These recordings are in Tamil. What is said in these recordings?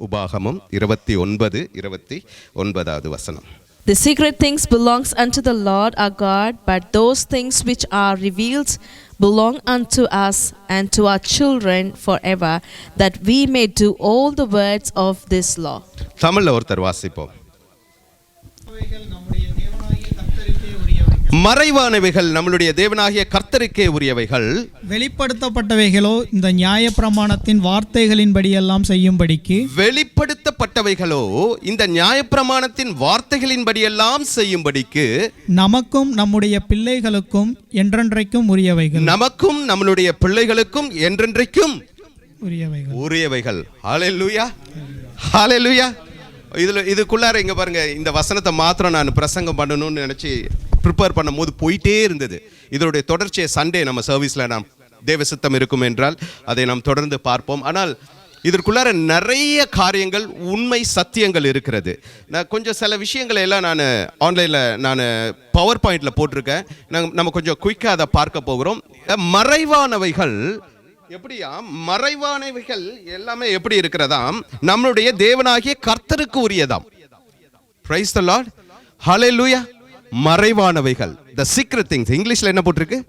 உபாகமம் 29:29 வசனம். The secret things belongs unto the Lord our God, but those things which are revealed belong unto us and to our children forever, that we may do all the words of this law. தமிழ்ல ஒருத்தர் வாசிப்போம். மறைவானவைகள் நம்மளுடைய தேவனாகிய கர்த்தருக்கே உரியவைகள், வெளிப்படுத்தப்பட்டவைகளோ இந்த நியாயப்பிரமாணத்தின் வார்த்தைகளின்படியெல்லாம் செய்யும்படிக்கு. வெளிப்படுத்தப்பட்டவைகளோ இந்த நியாயப்பிரமாணத்தின் வார்த்தைகளின்படியெல்லாம் செய்யும்படிக்கு நமக்கும் நம்முடைய பிள்ளைகளுக்கும் என்றென்றைக்கும் உரியவைகள். நமக்கும் நம்மளுடைய பிள்ளைகளுக்கும் என்றென்றைக்கும் உரியவைகள். ஹல்லேலூயா, ஹல்லேலூயா. இதுக்குள்ளார இங்க பாருங்க, இந்த வசனத்தை மாத்திரம் நான் பிரசங்கம் பண்ணணும்னு நினைச்சு ப்ரிப்பேர் பண்ணும் போது போயிட்டே இருந்தது. இதனுடைய தொடர்ச்சியை சண்டே நம்ம சர்வீஸில் நாம் தேவ சித்தம் இருக்கும் என்றால் அதை நாம் தொடர்ந்து பார்ப்போம். ஆனால் இதற்குள்ளார நிறைய காரியங்கள், உண்மை சத்தியங்கள் இருக்கிறது. நான் கொஞ்சம் சில விஷயங்களை எல்லாம் நான் ஆன்லைனில் பவர் பாயிண்டில் போட்டிருக்கேன். நம்ம கொஞ்சம் குயிக்காக அதை பார்க்க போகிறோம். மறைவானவைகள் எப்படியா, மறைவானவைகள் எல்லாமே எப்படி இருக்கிறதாம், நம்மளுடைய தேவனாகிய கர்த்தருக்கு உரியதாம். Praise the lord, hallelujah. மறைவானவைகள், the secret things, இங்கிலீஷ்ல என்ன போட்டிருக்கு?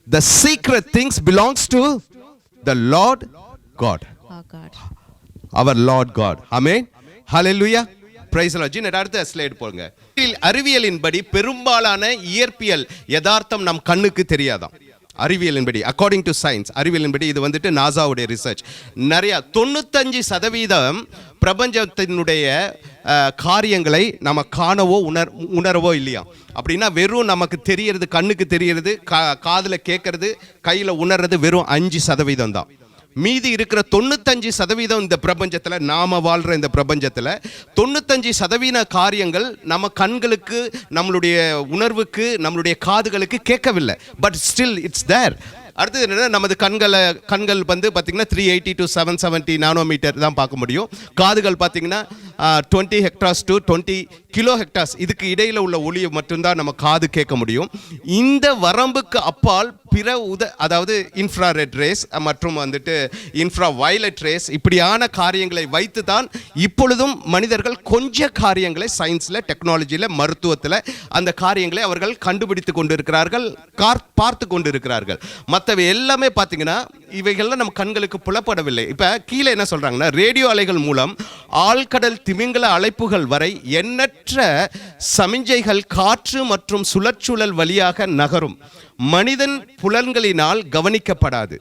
The secret things belongs to the Lord God, our Lord God. Amen, hallelujah, praise the Lord. ஜின் அடுத்த ஸ்லைடு போங்க. அறிவியலின்படி பெரும்பாலான இயற்பியல் யதார்த்தம் நம் கண்ணுக்கு தெரியாதாம். அறிவியலின்படி, அக்கார்டிங் டு சயின்ஸ், அறிவியலின்படி இது வந்துட்டு நாசாவுடைய ரிசர்ச். நிறைய 95% பிரபஞ்சத்தினுடைய காரியங்களை நம்ம காணவோ உணரவோ இல்லையா. அப்படின்னா வெறும் நமக்கு தெரியறது, கண்ணுக்கு தெரியறது, காதில் கேட்கறது, கையில் உணர்றது வெறும் 5% தான். மீதி இருக்கிற 95% இந்த பிரபஞ்சத்தில், நாம வாழ்ற இந்த பிரபஞ்சத்தில் 95% காரியங்கள் நம்ம கண்களுக்கு, நம்மளுடைய உணர்வுக்கு, நம்மளுடைய காதுகளுக்கு கேட்கவில்லை. பட் ஸ்டில் இட்ஸ் தேர். அடுத்தது என்னன்னா, நமது கண்கள் வந்து பார்த்தீங்கன்னா 380 to 770 நானோமீட்டர் தான் பார்க்க முடியும். காதுகள் பார்த்தீங்கன்னா 20 hectares to 20 கிலோ ஹெக்டார்ஸ், இதுக்கு இடையில் உள்ள ஒளியை மட்டும்தான் நம்ம காது கேட்க முடியும். இந்த வரம்புக்கு அப்பால் பிற அதாவது இன்ஃப்ராரெட் ரேஸ் மற்றும் வந்துட்டு இன்ஃப்ரா வயலட் ரேஸ், இப்படியான காரியங்களை வைத்து தான் இப்பொழுதும் மனிதர்கள் கொஞ்ச காரியங்களை சயின்ஸில், டெக்னாலஜியில், மருத்துவத்தில் அந்த காரியங்களை அவர்கள் கண்டுபிடித்து கொண்டிருக்கிறார்கள், பார்த்து கொண்டிருக்கிறார்கள். மற்றவை எல்லாமே பார்த்தீங்கன்னா இவைகள்லாம் நம்ம கண்களுக்கு புலப்படவில்லை. இப்போ கீழே என்ன சொல்கிறாங்கன்னா, ரேடியோ அலைகள் மூலம் ஆழ்கடல் திமிங்கல அழைப்புகள் வரை எண்ணற்ற சமிஞ்சைகள் காற்று மற்றும் சுழற்சூழல் வழியாக நகரும். மனிதன் புலன்களினால் கவனிக்கப்படாது.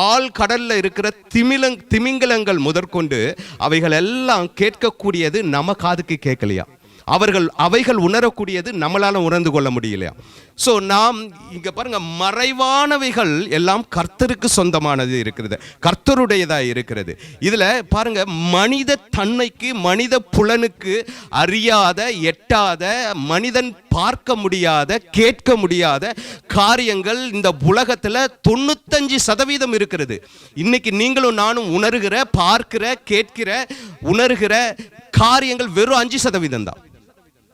ஆழ் கடல்ல இருக்கிற திமிங்கலங்கள் முதற்கொண்டு அவைகள் எல்லாம் கேட்கக்கூடியது நம்ம காதுக்கு கேட்கலையா. அவைகள் உணரக்கூடியது நம்மளால உணர்ந்து கொள்ள முடியலையா. ஸோ நாம் இங்க பாருங்க, மறைவானவைகள் எல்லாம் கர்த்தருக்கு சொந்தமானது இருக்கிறது, கர்த்தருடையதாக இருக்கிறது. இதுல பாருங்க, மனித தன்மைக்கு, மனித புலனுக்கு அறியாத, எட்டாத, மனிதன் பார்க்க முடியாத, கேட்க முடியாத காரியங்கள் இந்த உலகத்துல 95% இருக்கிறது. இன்னைக்கு நீங்களும் நானும் உணர்கிற, பார்க்கிற, கேட்கிற, உணர்கிற காரியங்கள் வெறும் 5% தான்.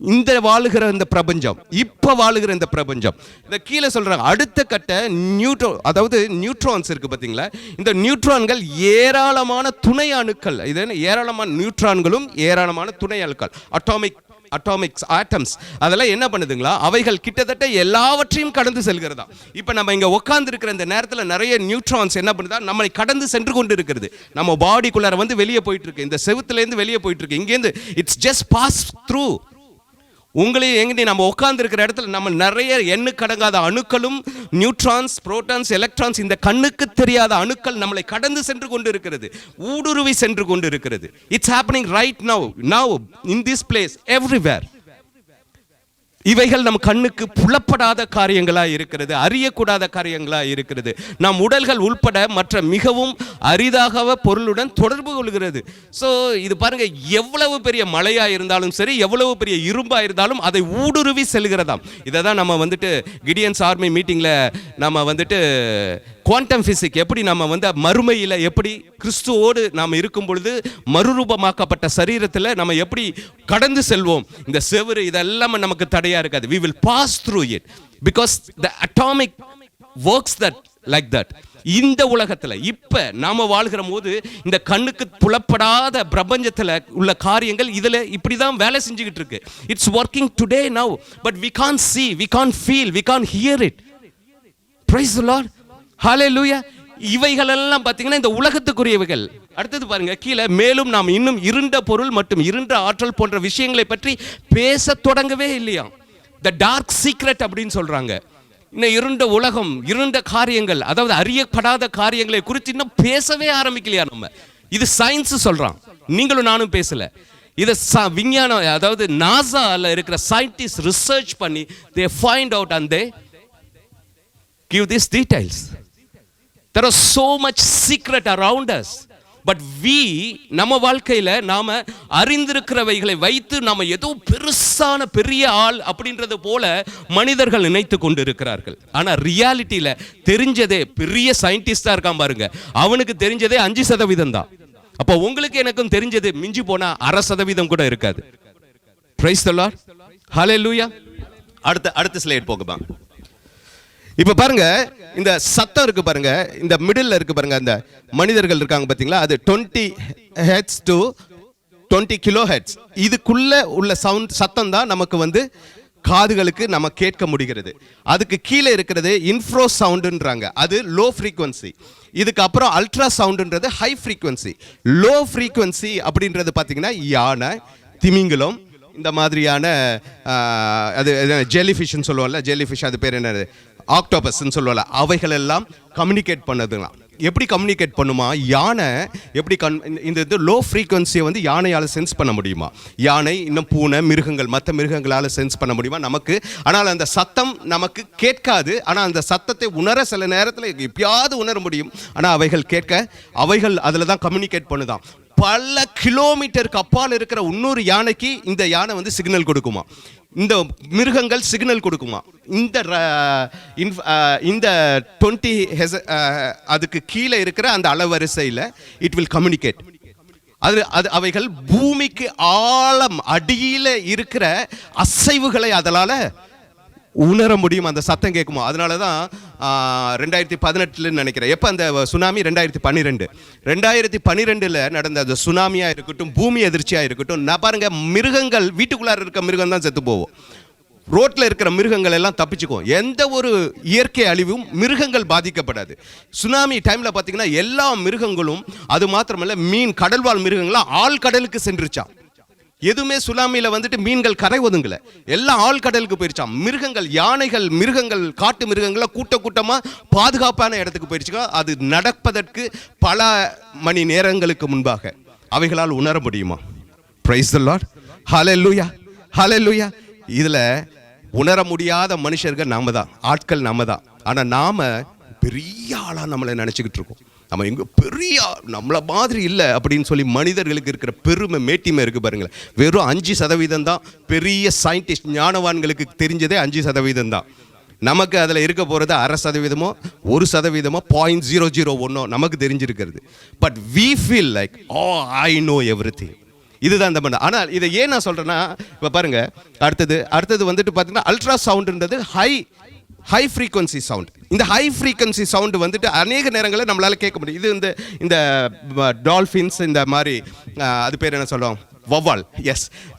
இந்த வாழுகிற இந்த பிரபஞ்சம், இப்ப வாழுகிற இந்த பிரபஞ்சம். இந்த கீழே சொல்றாங்க, அடுத்த கட்ட அதாவது நியூட்ரான்ஸ் இருக்கு பாத்தீங்களா. இந்த நியூட்ரான்கள் ஏராளமான துணை அணுக்கள், இது ஏராளமான நியூட்ரான்களும் ஏராளமான துணை அணுக்கள், ஆட்டம்ஸ், அதெல்லாம் என்ன பண்ணுதுங்களா, அவைகள் கிட்டத்தட்ட எல்லாவற்றையும் கடந்து செல்கிறதா. இப்போ நம்ம இங்கே உட்கார்ந்து இருக்கிற இந்த நேரத்தில் நிறைய நியூட்ரான்ஸ் என்ன பண்ணுதா, நம்மளை கடந்து சென்று கொண்டு இருக்கிறது. நம்ம பாடிக்குள்ளார வந்து வெளியே போயிட்டு இருக்கு, இந்த செவுத்துலேருந்து வெளியே போயிட்டு இருக்கு, இங்கேருந்து இட்ஸ் ஜஸ்ட் பாஸ் த்ரூ. உங்களையும் எங்கே நம்ம உட்கார்ந்து இருக்கிற இடத்துல நம்ம நிறைய எண்ணுக்கடங்காத அணுக்களும், நியூட்ரான்ஸ், புரோட்டான்ஸ், எலக்ட்ரான்ஸ், இந்த கண்ணுக்கு தெரியாத அணுக்கள் நம்மளை கடந்து சென்று கொண்டு இருக்கிறது, ஊடுருவி சென்று கொண்டு இருக்கிறது. It's happening right now in this place, everywhere. இவைகள் நம் கண்ணுக்கு புலப்படாத காரியங்களா இருக்கிறது, அறியக்கூடாத காரியங்களா இருக்கிறது. நம் உடல்கள் உள்பட மற்ற மிகவும் அரிதாக பொருளுடன் தொடர்பு கொள்கிறது. ஸோ இது பாருங்க, எவ்வளவு பெரிய மழையா இருந்தாலும் சரி, எவ்வளவு பெரிய இரும்பா இருந்தாலும் அதை ஊடுருவி செல்கிறதாம். இதை தான் நம்ம வந்துட்டு கிடியன்ஸ் ஆர்மி மீட்டிங்ல நம்ம வந்துட்டு குவாண்டம் பிசிக், எப்படி நம்ம வந்து மறுமையில் எப்படி கிறிஸ்துவோடு நாம் இருக்கும் பொழுது மறுரூபமாக்கப்பட்ட சரீரத்தில் நம்ம எப்படி கடந்து செல்வோம், இந்த செவுரு இதெல்லாம் நமக்கு தடையா இருக்காது. We will pass through it because the atomic works that like that. இந்த உலகத்துல இப்ப நாம வாழ்கிற போது இந்த கண்ணுக்கு புலப்படாத பிரபஞ்சத்துல உள்ள காரியங்கள் இதுல இப்படிதான் வேலை செஞ்சுக்கிட்டு இருக்கு. It's working today now, but we can't see, we can't feel, we can't hear it. Praise the Lord. Hallelujah. இவைகள் எல்லாம் பார்த்தீங்கன்னா இந்த உலகத்துக்குரியவைகள். அடுத்தது பாருங்க கீழே, மேலும் நாம் இன்னும் இருண்ட பொருள் மற்றும் இருண்ட ஆற்றல் போன்ற விஷயங்களை பற்றி பேச தொடங்கவே இல்லையா. த டார்க் சீக்ரெட் அப்படின்னு சொல்றாங்க. இன்னும் இருண்ட உலகம், இருண்ட காரியங்கள், அதாவது அறியப்படாத காரியங்களை குறித்து இன்னும் பேசவே ஆரம்பிக்கலையா நம்ம. இது சயின்ஸ் சொல்றான், நீங்களும் நானும் பேசல. இதை விஞ்ஞானம், அதாவது நாசால இருக்கிற சயின்டிஸ்ட் ரிசர்ச் பண்ணி they find out and they give these details. There are so much secret around us, but we நம்ம வாழ்க்கையில நாம அறிந்திருக்கிறவைகளை வைத்து நாம ஏதோ பெருசான பெரிய ஆள் அப்படின்றது போல மனிதர்கள் நினைத்து கொண்டிருக்கிறார்கள். ஆனா ரியாலிட்டியில தெரிஞ்சதே, பெரிய சயின்டிஸ்டா இருக்கான் பாருங்க, அவனுக்கு தெரிஞ்சதே 5% தான். அப்போ உங்களுக்கு எனக்கும் தெரிஞ்சது மிஞ்சி போனா 0.5% கூட இருக்காது. Praise the Lord. Hallelujah. அடுத்த ஸ்லைட் போகுமா. இப்ப பாருங்க, இந்த சத்தம் இருக்கு பாருங்க, இந்த மிடில் இருக்கு பாருங்க, அந்த மனிதர்கள் இருக்காங்க பாத்தீங்களா, அது 20 Hz to 20 kHz. இதுக்குள்ள உள்ள சத்தம் தான் நமக்கு வந்து காதுகளுக்கு நம்ம கேட்க முடிகிறது. அதுக்கு கீழே இருக்கிறது இன்ஃப்ரோ சவுண்டுன்றாங்க, அது லோ ஃப்ரீக்வன்சி. இதுக்கு அப்புறம் அல்ட்ரா சவுண்டுன்றது ஹை ஃப்ரீக்வன்சி. லோ ஃப்ரீக்வன்சி அப்படின்றது பார்த்தீங்கன்னா யானை, திமிங்கலம், இந்த மாதிரியான அது ஜெல்லிஃபிஷ்னு சொல்லுவோம்ல, ஜெல்லிஃபிஷ் அது பேர் என்னது, ஆக்டோபஸ்ன்னு சொல்லுவோம்ல, அவைகள் எல்லாம் கம்யூனிகேட் பண்ணதுலாம். எப்படி கம்யூனிகேட் பண்ணுமா, யானை எப்படி இந்த இது லோ ஃப்ரீக்வன்சியை வந்து யானையால் சென்ஸ் பண்ண முடியுமா, யானை இன்னும் பூனை, மிருகங்கள், மற்ற மிருகங்களால் சென்ஸ் பண்ண முடியுமா நமக்கு. ஆனால் அந்த சத்தம் நமக்கு கேட்காது, ஆனால் அந்த சத்தத்தை உணர சில நேரத்தில் எப்பயாவது உணர முடியும். ஆனால் அவைகள் கேட்க, அவைகள் அதில் தான் கம்யூனிகேட் பண்ணுதான். பல கிலோமீட்டருக்கு அப்பால் இருக்கிற இன்னொரு யானைக்கு இந்த யானை வந்து சிக்னல் கொடுக்குமா, இந்த மிருகங்கள் சிக்னல் கொடுக்குமா. இந்த 20 Hz அதுக்கு கீழே இருக்கிற அந்த அலைவரிசையில் இட் வில் கம்யூனிகேட். அது அவைகள் பூமிக்கு ஆழம் அடியில் இருக்கிற அசைவுகளை அதனால உணர முடியும், அந்த சத்தம் கேட்குமா. அதனால தான் 2018 நினைக்கிறேன், எப்போ அந்த சுனாமி 2012 நடந்த அந்த சுனாமியாக இருக்கட்டும், பூமி எதிர்ச்சியாக இருக்கட்டும், நான் பாருங்க மிருகங்கள், வீட்டுக்குள்ளார இருக்க மிருகம் தான் செத்து போவோம், ரோட்டில் இருக்கிற மிருகங்கள் எல்லாம் தப்பிச்சுக்கும். எந்த ஒரு இயற்கை அழிவும் மிருகங்கள் பாதிக்கப்படாது. சுனாமி டைமில் பார்த்தீங்கன்னா எல்லா மிருகங்களும், அது மாத்திரமல்ல மீன், கடல்வாழ் மிருகங்கள்லாம் ஆழ் கடலுக்கு சென்றுச்சான். எதுவுமே சுனாமியில் வந்துட்டு மீன்கள் கரை ஒதுங்கல, எல்லாம் ஆழ் கடலுக்கு போயிருச்சான். மிருகங்கள், யானைகள், மிருகங்கள், காட்டு மிருகங்கள்லாம் கூட்டமாக பாதுகாப்பான இடத்துக்கு போயிருச்சுக்கா. அது நடப்பதற்கு பல மணி நேரங்களுக்கு முன்பாக அவைகளால் உணர முடியுமா. Praise the Lord. Hallelujah. Hallelujah. இதில் உணர முடியாத மனுஷர்கள் நாம தான், ஆட்கள் நாம தான். ஆனால் நாம பெரிய ஆளாக நம்மளை நினச்சிக்கிட்டு இருக்கோம். நம்ம எங்கே பெரிய நம்மளை மாதிரி இல்லை அப்படின்னு சொல்லி மனிதர்களுக்கு இருக்கிற பெருமை, மேட்டிமை இருக்குது பாருங்களேன். வெறும் 5% தான் பெரிய சயின்டிஸ்ட், ஞானவான்களுக்கு தெரிஞ்சதே 5% தான். நமக்கு அதில் இருக்க போகிறது 0.5%, 1%, 0.001 நமக்கு தெரிஞ்சிருக்கிறது. But we feel like, oh, I know everything. இதுதான் இந்த பண்ண. ஆனால் இதை ஏன் நான் சொல்கிறேன்னா, இப்போ பாருங்க, அடுத்தது வந்துட்டு பார்த்தீங்கன்னா அல்ட்ரா சவுண்டுன்றது ஹை ஃப்ரீக்வன்சி சவுண்ட். இந்த ஹை ஃப்ரீக்வன்சி சவுண்டு வந்துட்டு அநேக நேரங்களில் நம்மளால் கேட்க முடியும். இது இந்த டால்ஃபின்ஸ், இந்த மாதிரி அது பேர் என்ன சொல்லுவோம், வௌவால்,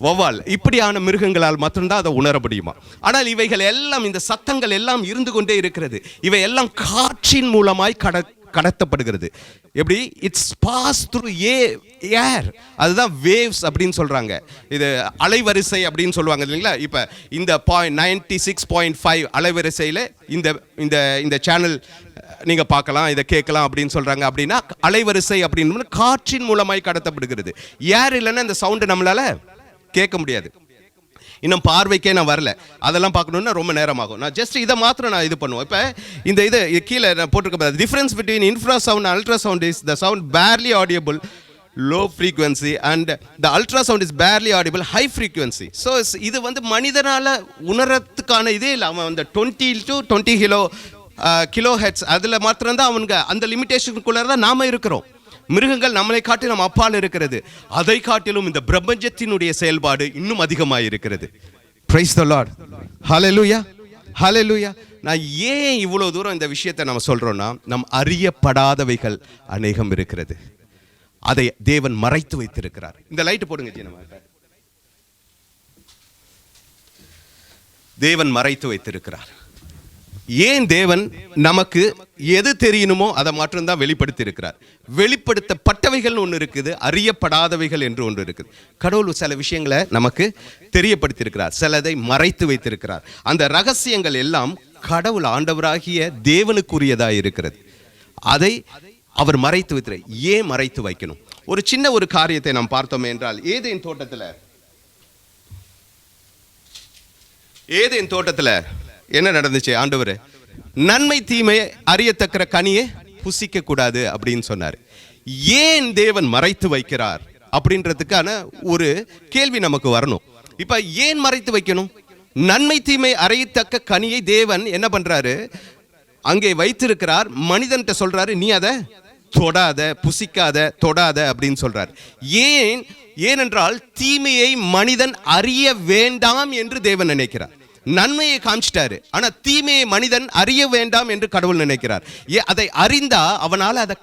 வௌவால், இப்படியான மிருகங்களால் மட்டும்தான் அதை உணர முடியுமா. ஆனால் இவைகள் எல்லாம், இந்த சத்தங்கள் எல்லாம் இருந்து கொண்டே இருக்கிறது. இவை எல்லாம் காற்றின் மூலமாய் கடத்தப்படுகிறது. எப்படி? It's pass through air. அதுதான் வேவ்ஸ் அப்படின்னு சொல்றாங்க. இது அலைவரிசை அப்படின்னு சொல்லுவாங்க இல்லைங்களா. இப்போ இந்த 96.5 அலைவரிசையில் இந்த சேனல் நீங்க பார்க்கலாம், இதை கேட்கலாம் அப்படின்னு சொல்றாங்க. அப்படின்னா அலைவரிசை அப்படின்னு காற்றின் மூலமாய் கடத்தப்படுகிறது. ஏர் இல்லைன்னா இந்த சவுண்டு நம்மளால கேட்க முடியாது. இன்னும் பார்வைக்கே நான் வரல, அதெல்லாம் பார்க்கணுன்னா ரொம்ப நேரமாகும். நான் ஜஸ்ட் இதை மாத்திரம் நான் இது பண்ணுவோம். இப்போ இது கீழே நான் போட்டிருக்க difference between infra sound and ultra sound is the sound barely audible low frequency and the ultrasound is barely audible high frequency. So இது வந்து மனிதனால உணரத்துக்கான இதே இல்லை. அவன் அந்த 20 to 20 கிலோஹெர்ட்ஸ் அதில் மாத்திரம்தான் அவனுங்க, அந்த லிமிட்டேஷனுக்குள்ளே தான் நாம இருக்கிறோம். மிருகங்கள் நம்மளை காட்டி நம்ம அப்பால் இருக்கிறது. அதை காட்டிலும் இந்த பிரபஞ்சத்தினுடைய செயல்பாடு இன்னும் அதிகமாக இருக்கிறது. Praise the Lord. Hallelujah. Hallelujah. நான் ஏன் இவ்வளோ தூரம் இந்த விஷயத்தை நம்ம சொல்கிறோன்னா, நம் அறியப்படாதவைகள் அநேகம் இருக்கிறது. அதை தேவன் மறைத்து வைத்திருக்கிறார். இந்த லைட்டு போடுங்க ஜி. நம்ம தேவன் மறைத்து வைத்திருக்கிறார். ஏன் தேவன் நமக்கு எது தெரியணுமோ அதை மட்டும்தான் வெளிப்படுத்தி இருக்கிறார். வெளிப்படுத்தப்பட்டவைகள் ஒன்று இருக்குது, அறியப்படாதவைகள் என்று ஒன்று இருக்குது. கடவுள் சில விஷயங்களை நமக்கு தெரியப்படுத்தி இருக்கிறார், சிலதை மறைத்து வைத்திருக்கிறார். அந்த ரகசியங்கள் எல்லாம் கடவுள் ஆண்டவராகிய தேவனுக்குரியதாக இருக்கிறது. அதை அவர் மறைத்து வைத்திரு. ஏன் மறைத்து வைக்கணும்? ஒரு சின்ன ஒரு காரியத்தை நாம் பார்த்தோம் என்றால், ஏதேன் தோட்டத்தில் என்ன நடந்துச்சு? ஆண்டவர் நன்மை தீமை அறியத்தக்கிற கனியை புசிக்க கூடாது அப்படின்னு சொன்னார். ஏன் தேவன் மறைத்து வைக்கிறார் அப்படின்றதுக்கான ஒரு கேள்வி நமக்கு வரணும். இப்ப ஏன் மறைத்து வைக்கணும்? நன்மை தீமை அறியத்தக்க கனியை தேவன் என்ன பண்றாரு? அங்கே வைத்திருக்கிறார். மனிதன்கிட்ட சொல்றாரு, நீ அதை தொடாத, புசிக்காத, தொடாத அப்படின்னு சொல்றார். ஏனென்றால் தீமையை மனிதன் அறிய வேண்டாம் என்று தேவன் நினைக்கிறார். நன்மையை காமிச்சிட்டாரு, ஆனா தீமையை மனிதன் அறிய வேண்டாம் என்று கடவுள் நினைக்கிறார். அதை அறிந்தா அவனால அதை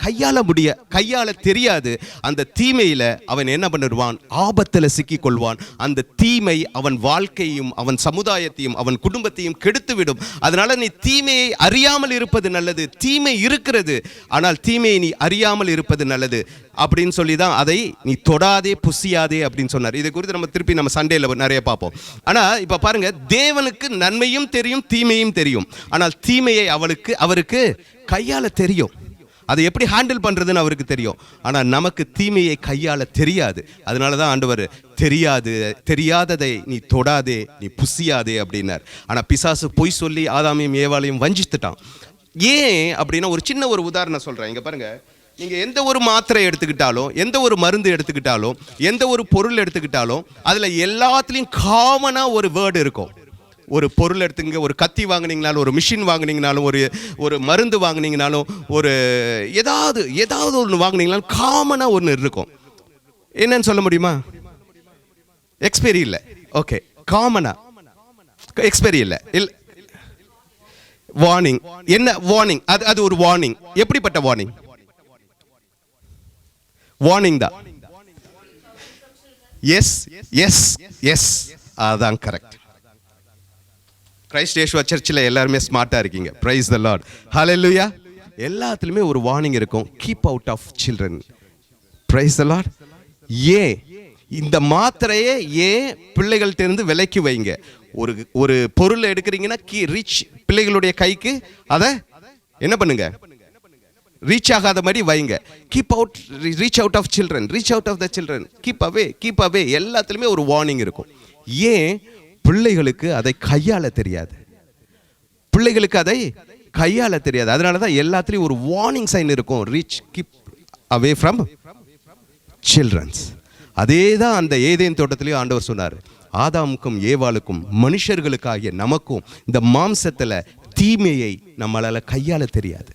கையாள தெரியாது. அந்த தீமையில அவன் என்ன பண்ணிடுவான்? ஆபத்துல சிக்கி கொள்வான். அந்த தீமை அவன் வாழ்க்கையும் அவன் சமுதாயத்தையும் அவன் குடும்பத்தையும் கெடுத்துவிடும். அதனால நீ தீமையை அறியாமல் இருப்பது நல்லது. தீமை இருக்கிறது, ஆனால் தீமையை நீ அறியாமல் இருப்பது நல்லது அப்படின்னு சொல்லி தான் அதை நீ தொடாதே, புசியாதே அப்படின்னு சொன்னார். இதை குறித்து நம்ம திருப்பி நம்ம சண்டேல நிறைய பார்ப்போம். ஆனா இப்ப பாருங்க, தேவனுக்கு நன்மையும் தெரியும், தீமையும் தெரியும். ஆனால் தீமையை அவருக்கு கையாள தெரியும். அதை எப்படி ஹேண்டில் பண்றதுன்னு அவருக்கு தெரியும். ஆனா நமக்கு தீமையை கையாள தெரியாது. அதனாலதான் ஆண்டவர் தெரியாததை நீ தொடாதே, நீ புசியாதே அப்படின்னார். ஆனா பிசாசு பொய் சொல்லி ஆதாமையும் ஏவாளையும் வஞ்சித்துட்டான். ஏன் அப்படின்னா, ஒரு சின்ன ஒரு உதாரணம் சொல்றேன். இங்க பாருங்க, நீங்க எந்த ஒரு மாத்திரை எடுத்துக்கிட்டாலும், எந்த ஒரு மருந்து எடுத்துக்கிட்டாலும், எந்த ஒரு பொருள் எடுத்துக்கிட்டாலும், அதுல எல்லாத்துலயும் காமனா ஒரு வேர்டு இருக்கும். ஒரு பொருள் எடுத்துங்க, ஒரு கத்தி வாங்கினீங்கனாலும், ஒரு மிஷின் வாங்கினீங்கனாலும், ஒரு மருந்து வாங்கினீங்கனாலும், ஒரு ஏதாவது ஒன்று வாங்கினீங்கனாலும் காமனா ஒன்று இருக்கும். என்னன்னு சொல்ல முடியுமா? எக்ஸ்பைரி இல்லை. ஓகே, காமனா எக்ஸ்பைரி இல்லை. வார்னிங். என்ன வார்னிங்? அது ஒரு வார்னிங். எப்படிப்பட்ட வார்னிங்? வார்னிங் தான். எஸ், அதான் கரெக்ட். கிரைஸ்ட் இயேசுவ சர்ச்சில் எல்லாருமே ஸ்மார்ட்டா இருக்கீங்க. பிரைஸ் தி லார்ட், ஹalleluya. எல்லாத்துலயுமே ஒரு வார்னிங் இருக்கும். Keep out of children. Praise the lord. இந்த மாத்திரையே பிள்ளைகள்ட்ட இருந்து விலக்கி வைங்க. ஒரு பொருள் எடுக்கிறீங்கன்னா பிள்ளைகளுடைய கைக்கு அதை என்ன பண்ணுங்க? ரீச் ஆகாத மாதிரி வைங்க. Reach out of the children, keep away. எல்லாத்துலயுமே ஒரு வார்னிங் இருக்கும். பிள்ளைகளுக்கு அதை கையாள தெரியாது. அதனாலதான் எல்லாத்துலயும் ஒரு வார்னிங் சைன் இருக்கும். Keep away from childrens. அதேதான் அந்த ஏதேன் தோட்டத்திலேயே ஆண்டவர் சொன்னார். ஆதாமுக்கும் ஏவாளுக்கும், மனுஷர்களுக்காகிய நமக்கும் இந்த மாம்சத்துல தீமையை நம்மளால கையாள தெரியாது.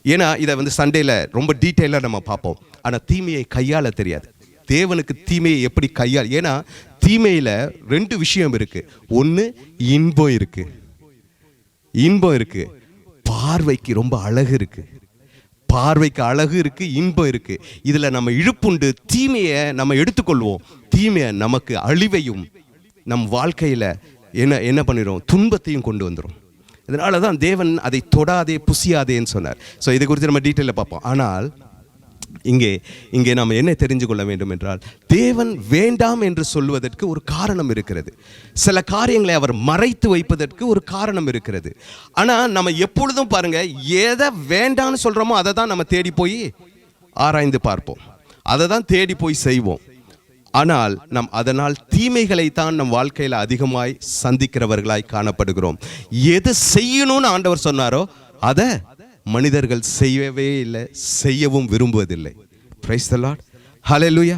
ஏன்னா இதை சண்டேல ரொம்ப டீட்டெயிலாக நம்ம பார்ப்போம். ஆனால் தீமையை கையாள தெரியாது. தேவனுக்கு தீமையை எப்படி கையாள்? ஏன்னா தீமையில 2 விஷயம் இருக்கு. ஒன்று இன்பம் இருக்கு, பார்வைக்கு ரொம்ப அழகு இருக்கு. இன்பம் இருக்கு. இதுல நம்ம இழுப்புண்டு தீமையை நம்ம எடுத்துக்கொள்வோம். தீமையை நமக்கு அழிவையும் நம் வாழ்க்கையில என்ன பண்ணிடும்? துன்பத்தையும் கொண்டு வந்துடும். இதனால தான் தேவன் அதை தொடாதே, புசியாதேன்னு சொன்னார். ஸோ இதை குறித்து நம்ம டீட்டெயிலில் பார்ப்போம். ஆனால் இங்கே நாம் என்ன தெரிஞ்சு கொள்ள வேண்டும் என்றால், தேவன் வேண்டாம் என்று சொல்வதற்கு ஒரு காரணம் இருக்கிறது. சில காரியங்களை அவர் மறைத்து வைப்பதற்கு ஒரு காரணம் இருக்கிறது. ஆனால் நம்ம எப்பொழுதும் பாருங்க, எதை வேண்டாம்னு சொல்கிறோமோ அதை தான் நம்ம தேடி போய் ஆராய்ந்து பார்ப்போம், அதை தான் தேடி போய் செய்வோம். ஆனால் நாம் அதனால் தீமைகளை தான் நம் வாழ்க்கையில் அதிகமாய் சந்திக்கிறவர்களாய் காணப்படுகிறோம். எது செய்யணும்னு ஆண்டவர் சொன்னாரோ அதை மனிதர்கள் செய்யவே இல்லை, செய்யவும் விரும்புவதில்லை. பிரைஸ் தி லார்ட், ஹalleluya,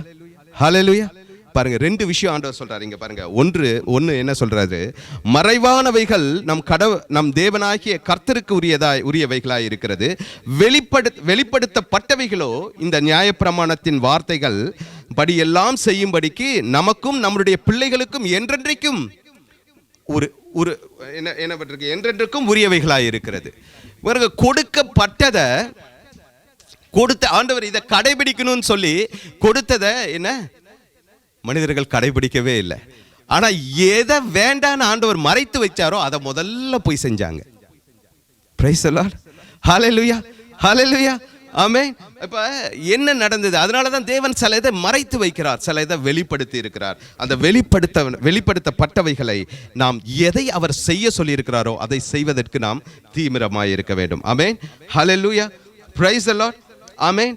ஹalleluya. பாருங்க, 2 விஷயம் ஆண்டவர் சொல்றாரு இங்க பாருங்க. ஒன்று என்ன சொல்றாரு? மறைவானவைகள் நம் தேவனாகிய கர்த்தருக்கு உரியவைகளாய் இருக்கிறது. வெளிப்படுத்தப்பட்டவைகளோ இந்த நியாயப்பிரமாணத்தின் வார்த்தைகள் படி எல்லாம் செய்யும்படிக்கு நமக்கும் நம்முடைய பிள்ளைகளுக்கும் என்றென்றைக்கும் ஒரு ஒரு என்ன பட்டிருக்கு, என்றென்றுக்கும் உரியவைகளாய் இருக்கிறது. கொடுக்கப்பட்டதை கொடுத்த ஆண்டவர் இதை கடைபிடிக்கணும்னு சொல்லி கொடுத்ததை என்ன மனிதர்கள் கடைபிடிக்கவே இல்லை. ஆனா எதை வேண்டான்னு ஆண்டவர் மறைத்து வச்சாரோ அதை முதல்ல போய் செஞ்சாங்க. பிரைஸ் தி லார்ட், ஹல்லேலூயா, ஹல்லேலூயா, ஆமென். இப்ப என்ன நடந்தது? அதனாலதான் தேவன் சில இதை மறைத்து வைக்கிறார், சில இதை வெளிப்படுத்தி இருக்கிறார். அந்த வெளிப்படுத்தப்பட்டவைகளை நாம் எதை அவர் செய்ய சொல்லி இருக்கிறாரோ அதை செய்வதற்கு நாம் தீவிரமாய் இருக்க வேண்டும். Amen, hallelujah, praise the lord, amen.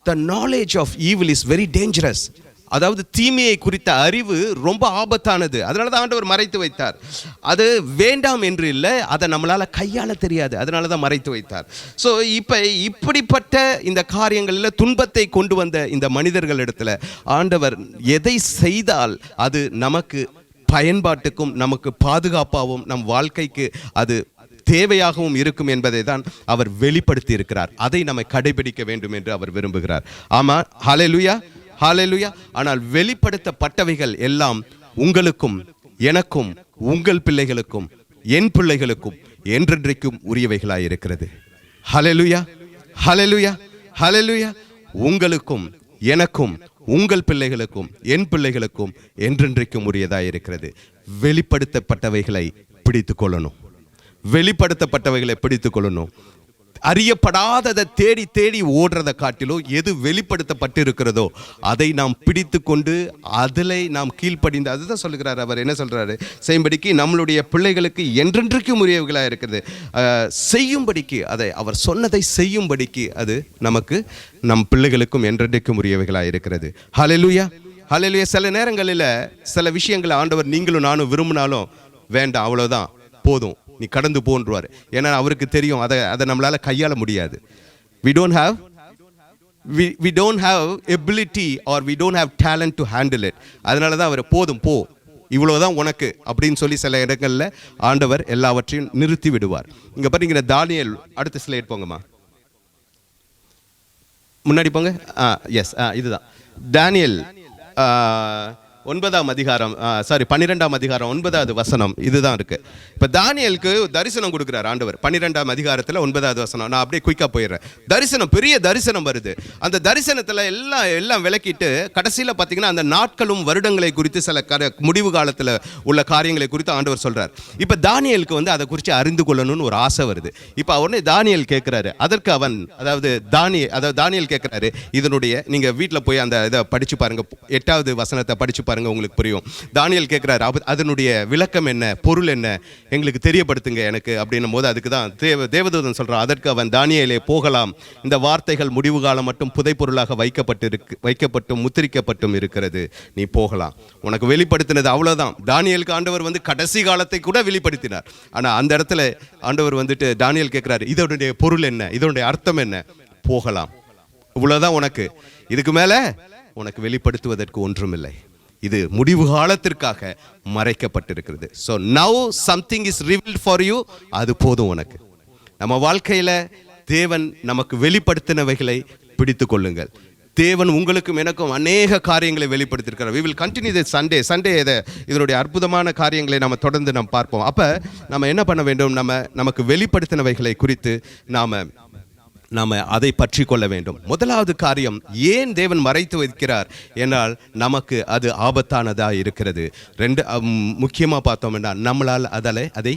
The knowledge of evil is very dangerous. அதாவது தீமையை குறித்த அறிவு ரொம்ப ஆபத்தானது. அதனால தான் ஆண்டவர் மறைத்து வைத்தார். அது வேண்டாம் என்று இல்லை, அதை நம்மளால கையாள தெரியாது, அதனால தான் மறைத்து வைத்தார். ஸோ இப்போ இப்படிப்பட்ட இந்த காரியங்களில் துன்பத்தை கொண்டு வந்த இந்த மனிதர்களிடத்தில் ஆண்டவர் எதை செய்தால் அது நமக்கு பயன்பாட்டுக்கும் நமக்கு பாதுகாப்பாகவும் நம் வாழ்க்கைக்கு அது தேவையாகவும் இருக்கும் என்பதை தான் அவர் வெளிப்படுத்தி இருக்கிறார். அதை நம்ம கடைபிடிக்க வேண்டும் என்று அவர் விரும்புகிறார். ஆமா, ஹல்லேலூயா, ஹல்லேலூயா. ஆனால் வெளிப்படுத்தப்பட்டவைகள் எல்லாம் உங்களுக்கும் எனக்கும் உங்கள் பிள்ளைகளுக்கும் என் பிள்ளைகளுக்கும் என்றென்றைக்கும் உரியவைகளாய் இருக்கிறது. ஹல்லேலூயா, ஹல்லேலூயா, ஹல்லேலூயா. உங்களுக்கும் எனக்கும் உங்கள் பிள்ளைகளுக்கும் என் பிள்ளைகளுக்கும் என்றென்றைக்கும் உரியதாய் இருக்கிறது. வெளிப்படுத்தப்பட்டவைகளை பிடித்து கொள்ளணும், வெளிப்படுத்தப்பட்டவைகளை பிடித்துக் கொள்ளணும். அறியப்படாததை தேடி தேடி ஓடுறதை காட்டிலும் எது வெளிப்படுத்தப்பட்டு இருக்கிறதோ அதை நாம் பிடித்து கொண்டு அதில் நாம் கீழ்ப்படிந்து, அதுதான் சொல்லுகிறார். அவர் என்ன சொல்றாரு? செய்யும்படிக்கு நம்மளுடைய பிள்ளைகளுக்கு என்றென்றைக்கும் உரியவைகளாக இருக்கிறது. செய்யும்படிக்கு, அதை அவர் சொன்னதை செய்யும்படிக்கு அது நமக்கு நம் பிள்ளைகளுக்கும் என்றென்றைக்கும் உரியவைகளாக இருக்கிறது. ஹல்லேலூயா, ஹல்லேலூயா. சில நேரங்களில் சில விஷயங்களை ஆண்டவர் நீங்களும் நானும் விரும்பினாலும் வேண்டாம், அவ்வளோதான், போதும், நீ கடந்து போன்றுவார். ஏன்னா அவருக்கு தெரியும் அதை நம்மளால கையாள முடியாது. we don't have ability or we don't have talent to handle it. அதனால தான் அவர் போதும், போ, இவ்வளவுதான் உனக்கு அப்படின்னு சொல்லி சில இடங்கள்ல ஆண்டவர் எல்லாவற்றையும் நிறுத்தி விடுவார். இங்க பாருங்க, தானியேல், அடுத்த ஸ்லைட் போங்கம்மா, முன்னாடி போங்க. எஸ், இதுதான் தானியேல் 9ஆம் அதிகாரம், 12ஆம் அதிகாரம் 9வது வசனம். இதுதான் இருக்கு. இப்போ தானியேலுக்கு தரிசனம் கொடுக்குறார் ஆண்டவர் 12ஆம் அதிகாரத்தில் 9வது வசனம். நான் அப்படியே குயிக்காக போயிடுறேன். தரிசனம், பெரிய தரிசனம் வருது. அந்த தரிசனத்தில் எல்லாம் விளக்கிட்டு கடைசியில் பார்த்தீங்கன்னா அந்த நாட்களும் வருடங்களை குறித்து சில முடிவு காலத்தில் உள்ள காரியங்களை குறித்து ஆண்டவர் சொல்றார். இப்போ தானியேலுக்கு அதை குறித்து அறிந்து கொள்ளணும்னு ஒரு ஆசை வருது. இப்போ உடனே தானியேல் கேட்குறாரு. அதற்கு அவன், தானியேல் கேட்குறாரு, இதனுடைய நீங்கள் வீட்டில் போய் அந்த இதை படிச்சு பாருங்க, 8வது வசனத்தை படிச்சு பாருங்க, உங்களுக்கு புரியும். தானியேல் கேட்கிறார், அதனுடைய விளக்கம் என்ன, பொருள் என்ன, எங்களுக்கு தெரியப்படுத்துங்க எனக்கு அப்படின்னும் போது அதுக்கு தான் தேவதூதன் சொல்றான். அதற்கு அவன், தானியேலே போகலாம், இந்த வார்த்தைகள் முடிவு காலம் மட்டும் புதைப்பொருளாக வைக்கப்பட்டும் முத்திரிக்கப்பட்டும் இருக்கிறது, நீ போகலாம், உனக்கு வெளிப்படுத்தினது அவ்வளவுதான். தானியேலுக்கு ஆண்டவர் கடைசி காலத்தை கூட வெளிப்படுத்தினார். ஆனா அந்த இடத்துல ஆண்டவர் தானியேல் கேட்கிறார், இதனுடைய பொருள் என்ன, இதனுடைய அர்த்தம் என்ன, போகலாம், இவ்வளவுதான் உனக்கு, இதுக்கு மேல உனக்கு வெளிப்படுத்துவதற்கு ஒன்றுமில்லை, இது முடிவு காலத்திற்காக மறைக்கப்பட்டிருக்கிறது. So now something is revealed for you, அது போதும் உனக்கு. நம்ம வாழ்க்கையில தேவன் நமக்கு வெளிப்படுத்தினவைகளை பிடித்து கொள்ளுங்கள். தேவன் உங்களுக்கும் எனக்கும் அநேக காரியங்களை வெளிப்படுத்தியிருக்கிறார். we will continue this Sunday இதனுடைய அற்புதமான காரியங்களை நம்ம தொடர்ந்து நாம் பார்ப்போம். அப்ப நம்ம என்ன பண்ண வேண்டும்? நமக்கு வெளிப்படுத்தினவைகளை குறித்து நாம அதை பற்றி கொள்ள வேண்டும். முதலாவது காரியம், ஏன் தேவன் மறைத்து வைக்கிறார் என்றால் நமக்கு அது ஆபத்தானதா இருக்கிறது. முக்கியமா பார்த்தோம்னா நம்மளால் அதை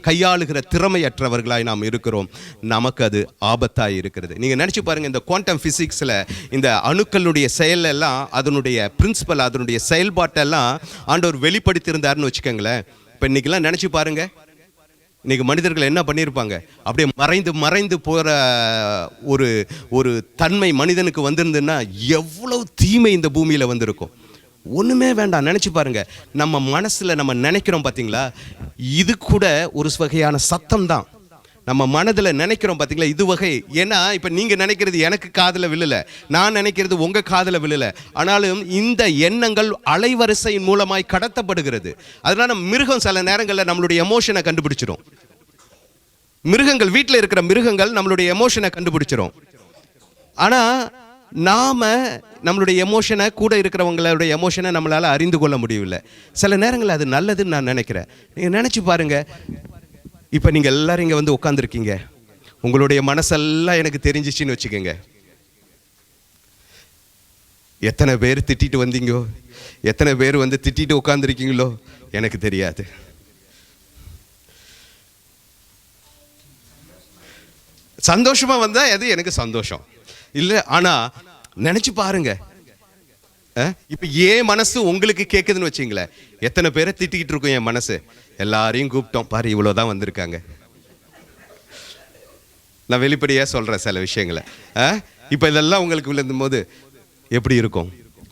கையாளுகிற திறமையற்றவர்களாய் நாம் இருக்கிறோம். நமக்கு அது ஆபத்தாய் இருக்கிறது. நீங்க நினைச்சு பாருங்க, இந்த குவாண்டம் பிசிக்ஸ்ல இந்த அணுக்களுடைய செயல் எல்லாம், அதனுடைய பிரின்சிபல், அதனுடைய செயல்பாட்டெல்லாம் ஆண்டவர் வெளிப்படுத்தி இருந்தாருன்னு வச்சுக்கோங்களேன். இப்ப இன்னைக்கெல்லாம் நினைச்சு பாருங்க, இன்னைக்கு மனிதர்கள் என்ன பண்ணியிருப்பாங்க? அப்படியே மறைந்து போகிற ஒரு தன்மை மனிதனுக்கு வந்திருந்துன்னா எவ்வளவு தீமை இந்த பூமியில் வந்திருக்கும். ஒன்றுமே வேண்டாம், நினச்சி பாருங்க. நம்ம மனசில் நம்ம நினைக்கிறோம் பார்த்தீங்களா, இது கூட ஒரு வகையான சத்தம் தான். நம்ம மனதில் நினைக்கிறோம் பார்த்தீங்களா, இது வகை. ஏன்னா இப்போ நீங்கள் நினைக்கிறது எனக்கு காதில் விழலை, நான் நினைக்கிறது உங்கள் காதில் விழலை. ஆனாலும் இந்த எண்ணங்கள் அலைவரிசையின் மூலமாய் கடத்தப்படுகிறது. அதனால மிருகம் சில நேரங்களில் நம்மளுடைய எமோஷனை கண்டுபிடிச்சிடும். மிருகங்கள், வீட்டில் இருக்கிற மிருகங்கள் நம்மளுடைய எமோஷனை கண்டுபிடிச்சிடும். ஆனால் நாம நம்மளுடைய எமோஷனை, கூட இருக்கிறவங்களுடைய எமோஷனை நம்மளால் அறிந்து கொள்ள முடியவில்லை. சில நேரங்களில் அது நல்லதுன்னு நான் நினைக்கிறேன். நீங்கள் நினச்சி பாருங்க, இப்போ நீங்கள் எல்லாரும் இங்கே வந்து உட்காந்துருக்கீங்க, உங்களுடைய மனசெல்லாம் எனக்கு தெரிஞ்சிச்சின்னு வச்சுக்கோங்க. எத்தனை பேர் திட்டிட்டு வந்தீங்கோ, எத்தனை பேர் வந்து திட்டிட்டு உட்காந்துருக்கீங்களோ எனக்கு தெரியாது. சந்தோஷமா வந்தா அது எனக்கு சந்தோஷம் இல்லை. ஆனா நினைச்சு பாருங்க, இப்ப ஏன் மனசு உங்களுக்கு கேட்குதுன்னு வச்சுங்களேன், எத்தனை பேரை திட்டிக்கிட்டு இருக்கும் என் மனசு. எல்லாரையும் கூப்பிட்டோம், பாரு இவ்வளோதான் வந்திருக்காங்க. நான் வெளிப்படையா சொல்றேன் சில விஷயங்களை. இப்ப இதெல்லாம் உங்களுக்கு விழுந்தும் போது எப்படி இருக்கும்?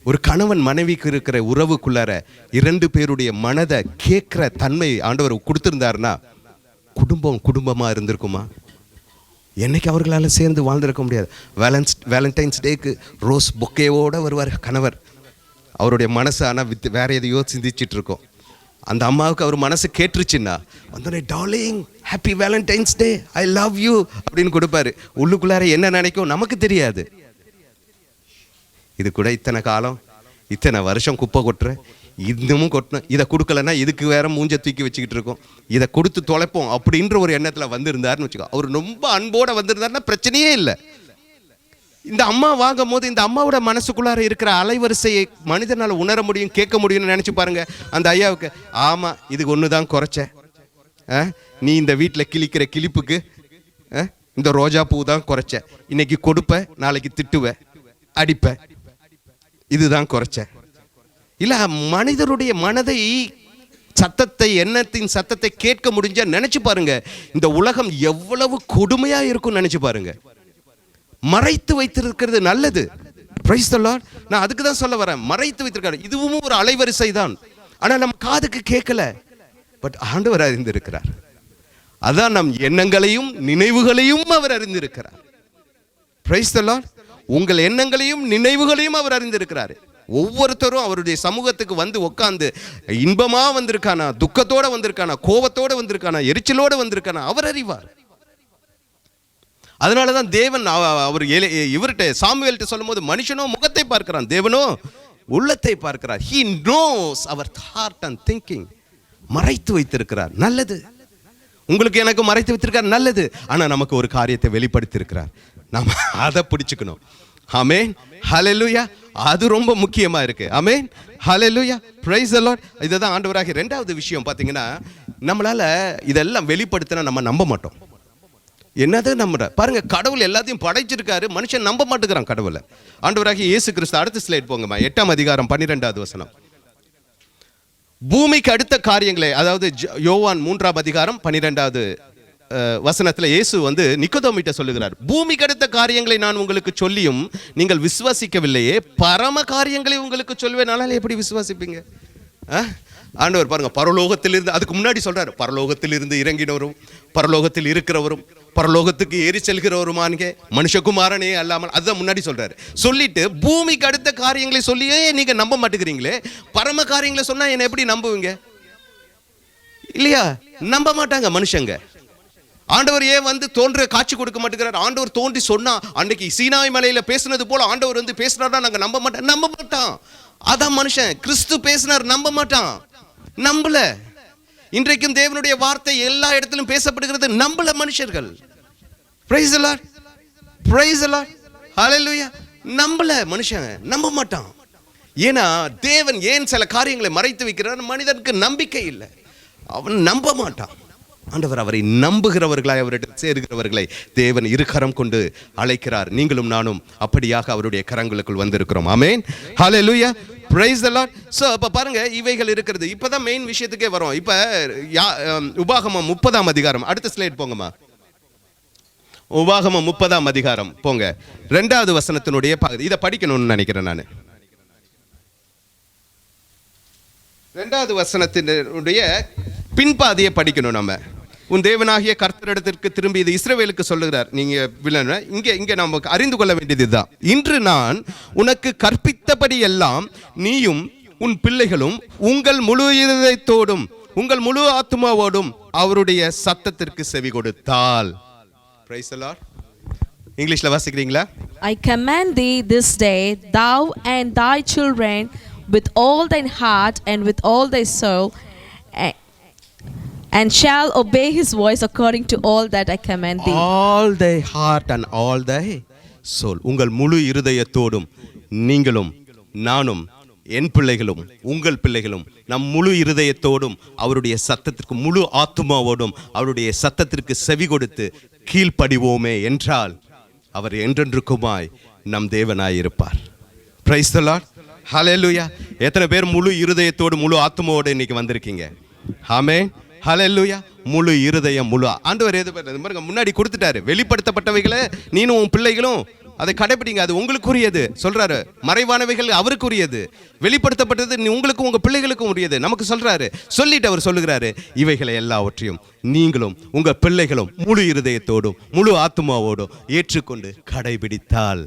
ஒரு கணவன் மனைவிக்கு இருக்கிற உறவுக்குள்ளார 2 பேருடைய மனதை கேட்கிற தன்மை ஆண்டவர் கொடுத்திருந்தாருன்னா குடும்பமா இருந்திருக்குமா? என்னைக்கு அவர்களால் சேர்ந்து வாழ்ந்திருக்க முடியாது. வேலண்டைன்ஸ் டேக்கு ரோஸ் பொக்கேவோடு வருவார் கணவர். அவருடைய மனசு ஆனால் வேற எதையோ சிந்திச்சிட்டு இருக்கோம். அந்த அம்மாவுக்கு அவர் மனசு கேட்டுருச்சுன்னா வந்தோடனே darling happy Valentine's day, I love you அப்படின்னு கொடுப்பாரு. உள்ளுக்குள்ளார என்ன நினைக்கும் நமக்கு தெரியாது. இது கூட இத்தனை காலம், இத்தனை வருஷம் குப்பை கொட்டுற, இன்னமும் கொட்டணும், இதை கொடுக்கலன்னா இதுக்கு வேற மூஞ்ச தூக்கி வச்சுக்கிட்டு இருக்கோம், இதை கொடுத்து தொலைப்போம் அப்படின்ற ஒரு எண்ணத்தில் வந்திருந்தாருன்னு வச்சுக்கோ. அவர் ரொம்ப அன்போட வந்திருந்தாருன்னா பிரச்சனையே இல்லை. இந்த அம்மா வாங்கும் போது இந்த அம்மாவோட மனசுக்குள்ளார இருக்கிற அலைவரிசையை மனிதனால் உணர முடியும், கேட்க முடியும்னு நினைச்சு பாருங்க. அந்த ஐயாவுக்கு ஆமா இதுக்கு ஒன்று தான் குறைச்ச, நீ இந்த வீட்டில் கிழிக்கிற கிளிப்புக்கு இந்த ரோஜா பூ தான் குறைச்ச, இன்னைக்கு கொடுப்ப நாளைக்கு திட்டுவ அடிப்ப, இதுதான் குறைச்ச. இல்ல மனிதருடைய மனதை சத்தத்தை, எண்ணத்தின் சத்தத்தை கேட்க முடிஞ்சா நினைச்சு பாருங்க இந்த உலகம் எவ்வளவு கொடுமையா இருக்கும் நினைச்சு பாருங்க. மறைத்து வைத்திருக்கிறது நல்லது. Price the Lord. நான் அதுக்கு தான் சொல்ல வரேன், மறைத்து வைத்திருக்காரு. இதுவும் ஒரு அலைவரிசை தான், ஆனா நம்ம காதுக்கு கேட்கல. பட் ஆண்டவர் அறிந்திருக்கிறார். அதான் நம் எண்ணங்களையும் நினைவுகளையும் அவர் அறிந்திருக்கிறார். Price the Lord. உங்கள் எண்ணங்களையும் நினைவுகளையும் அவர் அறிந்திருக்கிறார். ஒவ்வொருத்தரும் அவருடைய சமூகத்துக்கு வந்து உட்கார்ந்து இன்பமா வந்திருக்கானா, துக்கத்தோட வந்திருக்கானா, கோபத்தோட வந்திருக்கானா, எரிச்சலோட வந்திருக்கானா அவர் அறிவார். அதனாலதான் தேவன் அவர் இவர்கிட்ட சாமுவேல்கிட்ட சொல்லும் போது மனுஷனோ முகத்தை பார்க்கிறான், தேவனோ உள்ளத்தை பார்க்கிறார். He knows our heart and thinking. மறைத்து வைத்திருக்கிறார், நல்லது. உங்களுக்கு எனக்கு மறைத்து வைத்திருக்கார், நல்லது. ஆனா நமக்கு ஒரு காரியத்தை வெளிப்படுத்தி இருக்கிறார், நாம அதை பிடிச்சுக்கணும். ஆமென், ஹல்லேலூயா. அது ரொம்ப முக்கியமா இருக்கு. ஆமென், ஹல்லேலூயா, பிரைஸ் தி லார்ட். இதுதான் ஆண்டவராகிய. 2வது விஷயம் பாத்தீங்கன்னா, நம்மளால இதெல்லாம் வெளிப்படுத்தினா நம்ம நம்ப மாட்டோம். என்னது நம்ம பாருங்க, கடவுள் எல்லாத்தையும் படைச்சிருக்காரு, மனுஷன் நம்ப மாட்டேங்கிறான் கடவுளை. ஆண்டவராகிய இயேசு கிறிஸ்து, அடுத்த ஸ்லைட் போங்கம்மா, 8ஆம் அதிகாரம் 12வது வசனம். பூமிக்கு அடுத்த காரியங்களை, அதாவது யோவான் 3ஆம் அதிகாரம் 12வது வசனத்துல இயேசு வந்து நிக்கோதேமிட்ட சொல்லுகிறார், பூமிக்கு அடுத்த காரியங்களை நான் உங்களுக்கு சொல்லியும் நீங்கள் விசுவாசிக்கவில்லையே, பரம காரியங்களை உங்களுக்கு சொல்வேனால எப்படி விசுவாசிப்பீங்க? ஆண்டவர் பாருங்க, பரலோகத்திலிருந்து, அதுக்கு முன்னாடி சொல்றாரு, பரலோகத்திலிருந்து இறங்கினவரும் பரலோகத்தில் இருக்கிறவரும் பரலோகத்துக்கு ஏறி செல்கிறவருமானே மனுஷகுமாரனே அல்லாமல், அதுதான் முன்னாடி சொல்றாரு. சொல்லிட்டு பூமிக்கு அடுத்த காரியங்களை சொல்லியே நீங்க நம்ப மாட்டேங்கிறீங்களே, பரம காரியங்களை சொன்னா என்ன எப்படி நம்புவீங்க? இல்லையா? நம்ப மாட்டாங்க மனுஷங்க. ஆண்டவர் ஏன் வந்து தோன்ற காட்சி கொடுக்க மாட்டேங்கிறார்? ஆண்டவர் தோன்றி சொன்னா, அன்னைக்கு சீனாய் மலையில பேசினது போல ஆண்டவர் வந்து பேசினார்னா நாங்க நம்ப மாட்டான். அதான் மனுஷன். கிறிஸ்து பேசினார், நம்ப மாட்டான், நம்பல. இன்றைக்கும் தேவனுடைய வார்த்தை எல்லா இடத்திலும் பேசப்படுகிறது, நம்பல மனுஷர்கள். Praise the lord, praise the lord, hallelujah. நம்பல மனுஷன், நம்ப மாட்டான். ஏன்னா தேவன் ஏன் சில காரியங்களை மறைத்து வைக்கிறார்? மனிதனுக்கு நம்பிக்கை இல்லை, அவன் நம்ப மாட்டான். ஆண்டவர் அவரை நம்புகிறவர்களாய், அவரிடம் சேருகிறவர்களை தேவன் இருகரம் கொண்டு அழைக்கிறார். நீங்களும் நானும் அப்படியாக அவருடைய கரங்களுக்குள் வந்திருக்கிறோம். ஆமென், hallelujah, praise the Lord. So அப்ப பாருங்க, இவைகள் இருக்கிறது. இப்பதான் மெயின் விஷயத்துக்கே வரோம். இப்ப உபாகமம் 30ஆம் அதிகாரம், அடுத்த ஸ்லைட் போங்கம்மா. உபாகமம் 30ஆம் அதிகாரம் போங்க, 2வது வசனத்தினுடைய பகுதி. இதை படிக்கணும்னு நினைக்கிறேன் நான். 2வது வசனத்தினுடைய பின்பாதியை படிக்கணும் நம்ம. உன் தேவனாகிய கர்த்தரிடத்திற்கு திரும்பி, இது இஸ்ரவேலுக்கு சொல்லுகிறார். நீங்க இங்க நமக்கு அறிந்து கொள்ள வேண்டியது இதுதான். இன்று நான் உனக்கு கற்பித்தபடி எல்லாம் நீயும் உன் பிள்ளைகளும் உங்கள் முழு இதயத்தோடும் உங்கள் முழு ஆத்மாவோடும் அவருடைய சத்தத்திற்கு செவி கொடுத்தால். Price the Lord. இங்கிலீஷ்ல வாசிக்கிறீங்களா? I command thee this day, thou and thy children, with all thine heart and with all thy soul, and shall obey his voice according to all that I command thee. All thy heart and all thy soul. உங்கள் முழு இருதயத்தோடும் நீங்களும் நானும் என் பிள்ளைகளும் உங்கள் பிள்ளைகளும் நம் முழு இருதயத்தோடும் அவருடைய சத்தத்திற்கு முழு ஆத்துமாவோடும் அவருடைய சத்தத்திற்கு செவி கொடுத்து கீழ்ப்படிவோமே என்றால் அவர் என்றென்றுக்குமாய் நம் தேவனாய் இருப்பார். Praise the lord. ஹல்லேலூயா. எத்தனை பேர் முழு இருதயத்தோடு முழு ஆத்துமாவோடு இன்னைக்கு வந்திருக்கீங்க? ஆமென். ஹல்லேலூயா. முழு இருதயம் முழு ஆண்டவர் எது பாருங்க முன்னாடி கொடுத்துட்டாரு. வெளிப்படுத்தப்பட்டவைகளை நீனும் உன் பிள்ளைகளும் அதை கடைபிடிங்க, அது உங்களுக்குரியது சொல்றாரு. மறைவானவைகள் அவருக்குரியது, வெளிப்படுத்தப்பட்டது உங்களுக்கும் உங்க பிள்ளைகளுக்கும் உரியது நமக்கு சொல்றாரு. சொல்லிட்டு அவர் சொல்லுகிறாரு, இவைகளை எல்லாவற்றையும் நீங்களும் உங்க பிள்ளைகளும் முழு இருதயத்தோடும் முழு ஆத்துமாவோடும் ஏற்றுக்கொண்டு கடைபிடித்தால்.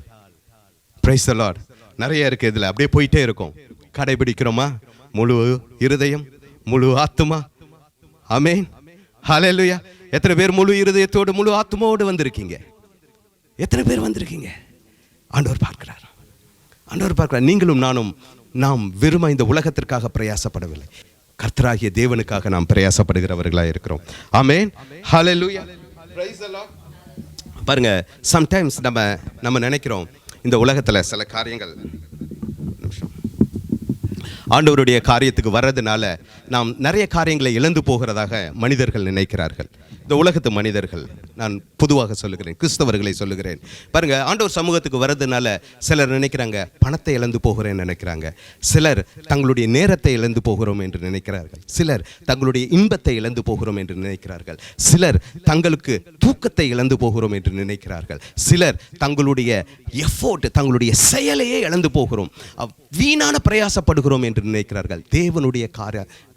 Praise the lord. நிறைய இருக்கு இதுல, அப்படியே போயிட்டே இருக்கும். கடைபிடிக்கிறோமா? முழு இருதயம் முழு ஆத்துமா. ஆமென். ஹல்லேலூயா. எத்தனை பேர் முழு இருதயத்தோடு முழு ஆத்துமாவோடு வந்திருக்கீங்க? எத்தனை பேர் வந்திருக்கீங்க? ஆண்டவர் பார்க்கிறார். ஆண்டவர் பார்க்கிறார். நீங்களும் நானும் நாம் வெறும் இந்த உலகத்திற்காக பிரயாசப்படவில்லை, கர்த்தராகிய தேவனுக்காக நாம் பிரயாசப்படுகிறவர்களாக இருக்கிறோம். Amen. Hallelujah. Praise the lord. பாருங்க, சம்டைம்ஸ் நம்ம நினைக்கிறோம் இந்த உலகத்தில் சில காரியங்கள் ஆண்டவருடைய காரியத்துக்கு வர்றதுனால நாம் நிறைய காரியங்களை இழந்து போகிறதாக மனிதர்கள் நினைக்கிறார்கள். இந்த உலகத்து மனிதர்கள், நான் பொதுவாக சொல்லுகிறேன், கிறிஸ்தவர்களை சொல்லுகிறேன். பாருங்க, ஆண்டவர் சமூகத்துக்கு வர்றதுனால சிலர் நினைக்கிறாங்க பணத்தை இழந்து போகிறேன்னு நினைக்கிறாங்க, சிலர் தங்களுடைய நேரத்தை இழந்து போகிறோம் என்று நினைக்கிறார்கள், சிலர் தங்களுடைய இன்பத்தை இழந்து போகிறோம் என்று நினைக்கிறார்கள், சிலர் தங்களுக்கு தூக்கத்தை இழந்து போகிறோம் என்று நினைக்கிறார்கள், சிலர் தங்களுடைய எஃபோர்ட் தங்களுடைய செயலையே இழந்து போகிறோம், வீணான பிரயாசப்படுகிறோம் என்று நினைக்கிறார்கள்.